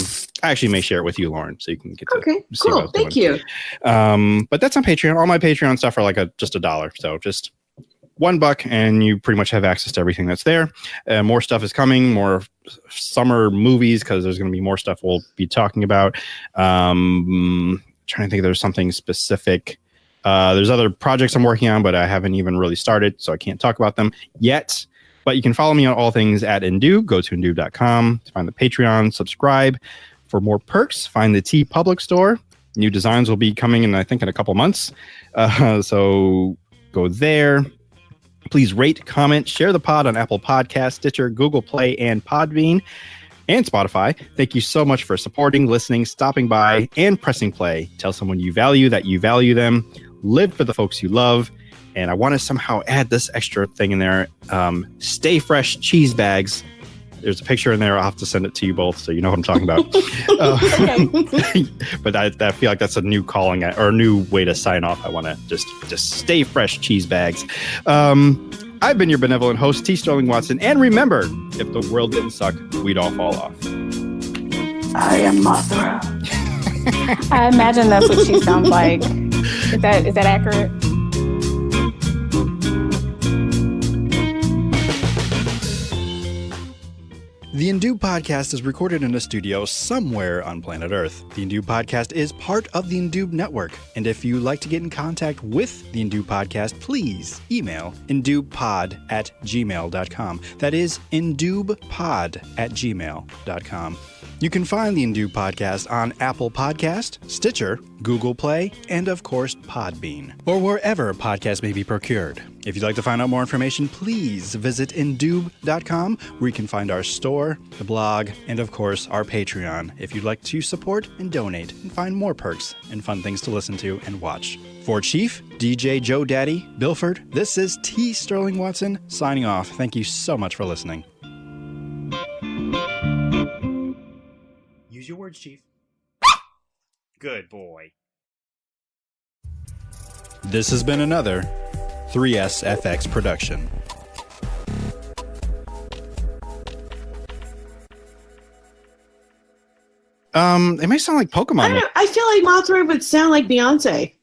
[SPEAKER 2] actually may share it with you, Lauren, so you can get to see what I was
[SPEAKER 4] Thank
[SPEAKER 2] doing.
[SPEAKER 4] you.
[SPEAKER 2] But that's on Patreon. All my Patreon stuff are like just $1. So just $1 and you pretty much have access to everything that's there. More stuff is coming, more summer movies, because there's going to be more stuff we'll be talking about. Trying to think if there's something specific. There's other projects I'm working on, but I haven't even really started, so I can't talk about them yet. But you can follow me on all things at Indoob. Go to Indoob.com to find the Patreon, subscribe for more perks, find the T Public store. New designs will be coming in, I think, in a couple months. So go there. Please rate, comment, share the pod on Apple Podcasts, Stitcher, Google Play, and Podbean, and Spotify. Thank you so much for supporting, listening, stopping by, and pressing play. Tell someone you value that you value them. Live for the folks you love. And I want to somehow add this extra thing in there. Stay fresh cheese bags. There's a picture in there. I'll have to send it to you both so you know what I'm talking about. But I feel like that's a new calling or a new way to sign off. I want to just stay fresh cheese bags. I've been your benevolent host, T. Sterling Watson. And remember, if the world didn't suck, we'd all fall off.
[SPEAKER 3] I am Mothra. I imagine that's what she sounds like. Is that accurate?
[SPEAKER 2] The Indoob Podcast is recorded in a studio somewhere on planet Earth. The Indoob Podcast is part of the Indoob Network. And if you'd like to get in contact with the Indoob Podcast, please email indoobpod@gmail.com. That is indoobpod@gmail.com. You can find the Indoob Podcast on Apple Podcast, Stitcher, Google Play, and of course Podbean, or wherever podcasts may be procured. If you'd like to find out more information, please visit indoob.com, where you can find our store, the blog, and of course our Patreon, if you'd like to support and donate and find more perks and fun things to listen to and watch. For Chief, DJ Joe Daddy, Bilford, this is T. Sterling Watson signing off. Thank you so much for listening. Use your words, Chief. Good boy. This has been another 3SFX production. It may sound like Pokemon.
[SPEAKER 4] I feel like Mothra would sound like Beyonce.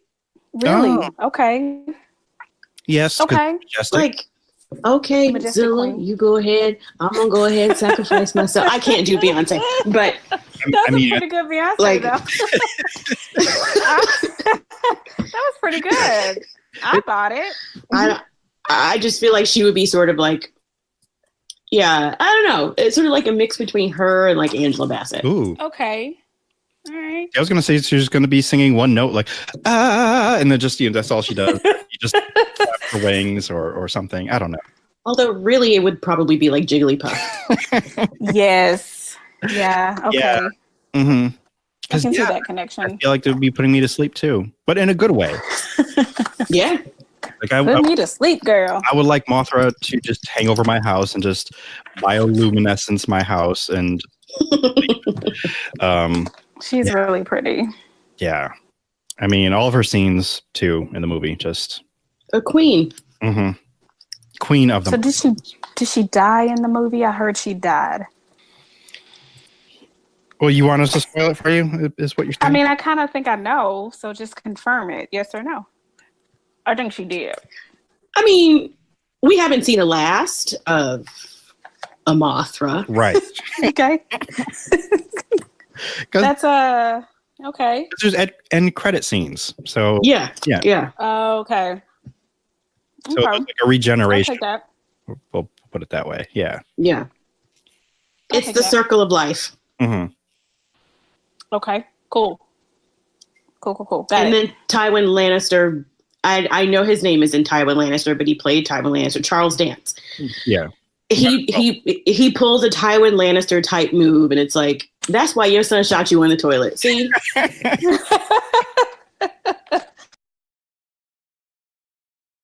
[SPEAKER 3] Really? Okay.
[SPEAKER 2] Yes.
[SPEAKER 3] Okay.
[SPEAKER 4] Like, okay, Zilla, you go ahead. I'm gonna go ahead and sacrifice myself. I can't do Beyonce, but
[SPEAKER 3] that's a pretty good Beyonce, though. That was pretty good. I thought it.
[SPEAKER 4] I just feel like she would be sort of like, yeah, I don't know. It's sort of like a mix between her and like Angela Bassett.
[SPEAKER 2] Ooh.
[SPEAKER 3] Okay. All right.
[SPEAKER 2] I was gonna say she's gonna be singing one note like and then just that's all she does. You just flap her wings or something. I don't know.
[SPEAKER 4] Although really, it would probably be like Jigglypuff.
[SPEAKER 3] Yes. Yeah. Okay.
[SPEAKER 2] Yeah. Mm-hmm.
[SPEAKER 3] I can see that connection.
[SPEAKER 2] I feel like they would be putting me to sleep too, but in a good way.
[SPEAKER 4] Yeah.
[SPEAKER 3] Like put me to sleep, girl.
[SPEAKER 2] I would like Mothra to just hang over my house and just bioluminescence my house and.
[SPEAKER 3] She's really pretty.
[SPEAKER 2] Yeah. I mean, all of her scenes too in the movie, just
[SPEAKER 4] a queen.
[SPEAKER 2] Mm-hmm. Queen of them.
[SPEAKER 3] So did she die in the movie? I heard she died.
[SPEAKER 2] Well, you want us to spoil it for you? Is what you're saying?
[SPEAKER 3] I mean, I kind of think I know, so just confirm it. Yes or no? I think she did.
[SPEAKER 4] I mean, we haven't seen the last of a Mothra.
[SPEAKER 2] Right.
[SPEAKER 3] Okay. That's okay.
[SPEAKER 2] There's end credit scenes. So
[SPEAKER 4] yeah.
[SPEAKER 3] Oh, okay.
[SPEAKER 2] So it's like a regeneration.
[SPEAKER 3] I'll take that.
[SPEAKER 2] We'll put it that way. Yeah.
[SPEAKER 4] Yeah. It's the circle of life.
[SPEAKER 2] Mm-hmm.
[SPEAKER 3] Okay. Cool. Got
[SPEAKER 4] and
[SPEAKER 3] it.
[SPEAKER 4] then Tywin Lannister. I know his name isn't Tywin Lannister, but he played Tywin Lannister. Charles Dance.
[SPEAKER 2] Yeah.
[SPEAKER 4] He pulls a Tywin Lannister type move, and it's like, that's why your son shot you in the toilet. See?